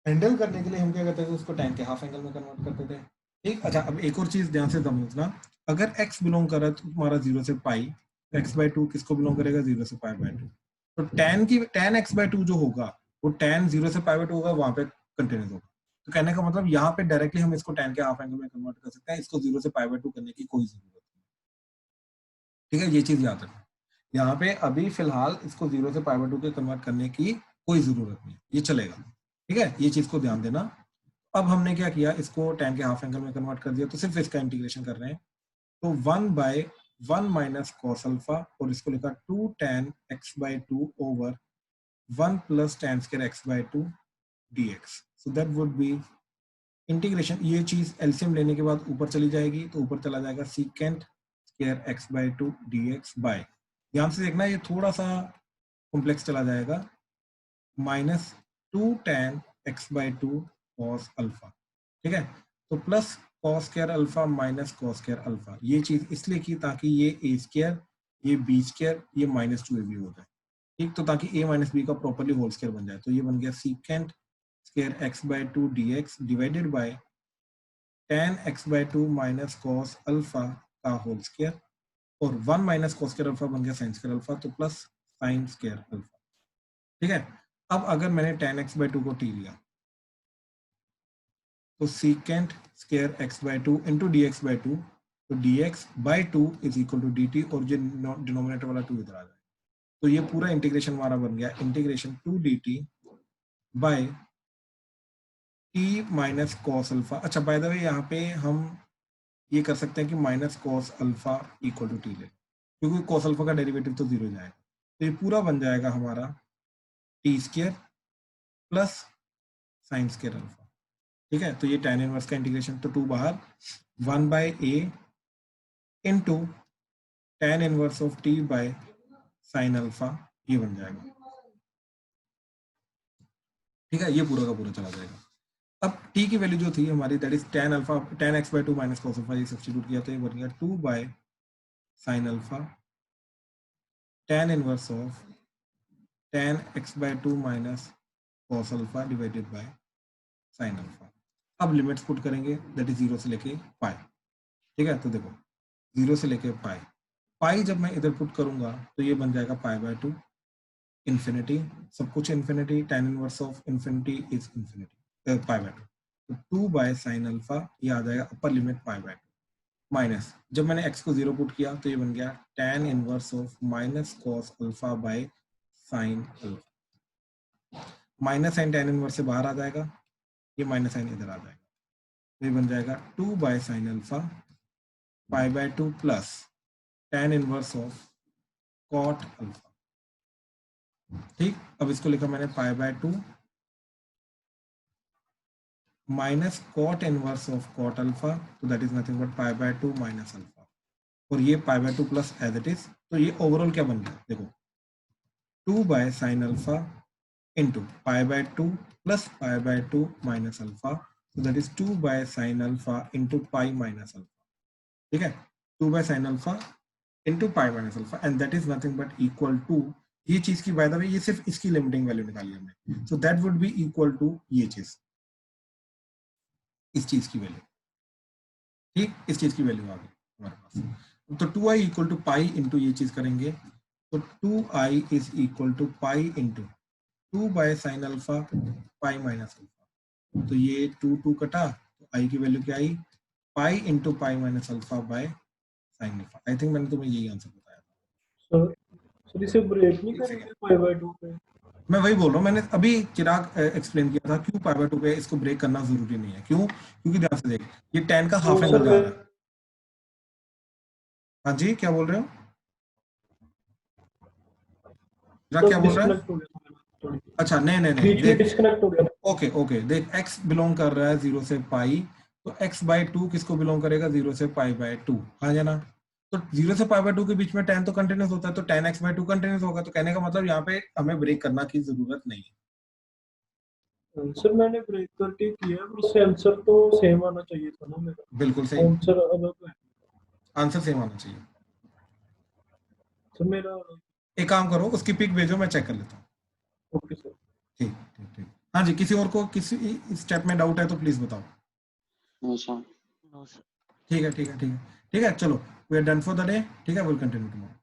हैंडल करने के लिए हम क्या करते थे, उसको tan के हाफ एंगल में कन्वर्ट करते थे, ठीक। अच्छा, अब एक और चीज ध्यान से समझना, अगर x बिलोंग कर रहा है तो तुम्हारा 0 से पाई, x बाय 2 किसको बिलोंग करेगा, 0 से पाई बाय 2, तो tan x बाय 2 जो होगा वो tan 0 से पाई बाय 2 होगा, वहां पे कंटिन्यूस होगा, तो कहने का मतलब यहाँ पे डायरेक्टली हम इसको tan के हाफ एंगल में कन्वर्ट कर सकते हैं, इसको 0 से पाई बाय 2 करने की कोई जरूरत नहीं, ठीक है, ये चीज याद रखना, यहाँ पे अभी फिलहाल इसको 0 से पाई बाय 2 के कन्वर्ट करने की कोई जरूरत नहीं, ये चलेगा, ठीक है, ये चीज को ध्यान देना। अब हमने क्या किया, इसको tan के हाफ एंगल में कन्वर्ट कर दिया, तो सिर्फ इसका इंटीग्रेशन कर रहे हैं, तो 1 बाय 1 माइनस cos अल्फा और इसको लिखा 2 tan x by 2 over 1 plus tan square x by 2 dx, so that would be integration, ये चीज एलसीएम लेने के बाद ऊपर चली जाएगी, तो ऊपर चला जाएगा secant square x by 2 dx by, ध्यान से देखना ये थोड़ा सा कॉम्प्लेक्स चला जाएगा, minus 2 tan x by 2 cos alpha, ठीक है, तो plus cos square alpha minus cos square alpha, ये चीज इसलिए की ताकि ये a स्क्वायर, ये b स्क्वायर, ये माइनस 2ab हो जाए, ठीक, तो ताकि a माइनस b का प्रॉपर्ली होल स्क्वायर बन जाए, तो ये बन गया secant square x by 2 dx divided by tan x by 2 minus cos alpha का होल स्क्वायर, और 1 माइनस cos स्क्वायर अल्फा बन गया sin स्क्वायर अल्फा, तो प्लस sin स्क्वायर अल्फा, ठीक है। अब अगर मैंने tan x बाय 2 को t लिया तो secant square x by 2 into dx by 2, तो dx by 2 is equal to dt, और जो डिनोमिनेटर वाला 2 इधर आ जाए, तो ये पूरा इंटीग्रेशन हमारा बन गया integration 2 dt by t minus cos alpha. अच्छा, बाय द वे यहाँ पे हम ये कर सकते हैं कि minus cos alpha equal to t ले, क्योंकि cos अल्फा का डेरिवेटिव तो 0 जाएगा, तो ये पूरा बन जाएगा हमारा T square plus sine square alpha. ठीक है, तो ये tan इनवर्स का इंटीग्रेशन, तो 2 बाहर, 1/a into tan inverse of t bye sine alpha, ये बन जाएगा। ठीक है, ये पूरा का पूरा चला जाएगा। अब t की वैल्यू जो थी हमारी, that is tan alpha, tan x/2 minus cos alpha, ये सब्स्टिट्यूट किया तो ये बन गया 2 by sine alpha tan inverse of tan x/2 minus cos alpha divided by sine alpha. अब लिमिट्स पुट करेंगे, दैट इज 0 से लेके पाई। ठीक है, तो देखो 0 से लेके पाई, पाई जब मैं इधर पुट करूंगा तो ये बन जाएगा π/2 इन्फिनिटी, सब कुछ infinity, tan inverse of infinity is infinity, π/2, तो 2 बाय साइन अल्फा, ये आ जाएगा अपर लिमिट π/2 माइनस, जब मैंने x को 0 पुट किया तो ये बन गया tan inverse of minus cos alpha by sine alpha. Minus sine tan inverse से बाहर आ जाएगा, ये माइनस साइन इधर आ जाएगा, तो ये बन जाएगा 2 by sine alpha π/2 plus tan inverse of cot alpha. ठीक, अब इसको लिखा मैंने π/2 minus cot inverse of cot alpha, तो that is nothing but π/2 minus alpha, और ये π/2 प्लस एज इट इज, तो ये ओवरऑल क्या बन गया, देखो 2 by sine alpha into π/2 plus π/2 minus alpha, तो that is 2 by sine alpha into pi minus alpha. ठीक है, 2 by sine alpha into pi minus alpha, and that is nothing but equal to, ये चीज की बाय द वे, ये सिर्फ इसकी limiting value निकाली हमने, so that would be equal to ये चीज, इस चीज की वैल्यू। ठीक, इस चीज की वैल्यू आ गई हमारे पास, तो 2i equal to pi into ये चीज करेंगे, तो 2i is equal to pi into 2 by sine alpha pi minus alpha, तो ये 2 कटा, तो i की वैल्यू क्या आई, pi into pi minus alpha by sine alpha. I think मैंने तुम्हें यही आंसर बताया था। सर इसे ब्रेक नहीं करेंगे π/2 पे? मैं वही बोल रहा हूँ, मैंने अभी चिराग एक्सप्लेन किया था क्यों π/2 पे इसको ब्रेक करना जरूरी नहीं है, क्यों, क्योंकि ध्यान से देख, ये tan का हाफ एंगल जा रहा है। हाँ जी, क्या बोल रहे हो चिराग, क्या बोल रहा है? अच्छा, नहीं देख, डिस्कनेक्ट हो गया। ओके देख, x बिलोंग कर रहा है 0 से पाई, तो x/2 किसको बिलोंग करेगा, 0 से π/2, हाँ जी ना, तो 0 से π/2 के बीच में tan तो कंटिन्यूस होता है, तो tan x/2 कंटिन्यूस होगा, तो कहने का मतलब यहाँ पे हमें ब्रेक करना की जरूरत नहीं है। सर मैंने ब्रेक करके किया, उससे आंसर तो सेम आना चाहिए था ना मेरा। बिल्कुल सही, आंसर अलग है, आंसर सेम आना चाहिए। सर मेरा एक काम करो, उसकी पिक भेजो, मैं चेक कर लेता हूँ। Okay sir. ठीक। हाँ जी, किसी और को किसी स्टेप में डाउट है तो प्लीज बताओ। No sir. No, sir. ठीक है, चलो, we are done for the day. ठीक है, विल कंटिन्यू टुमारो।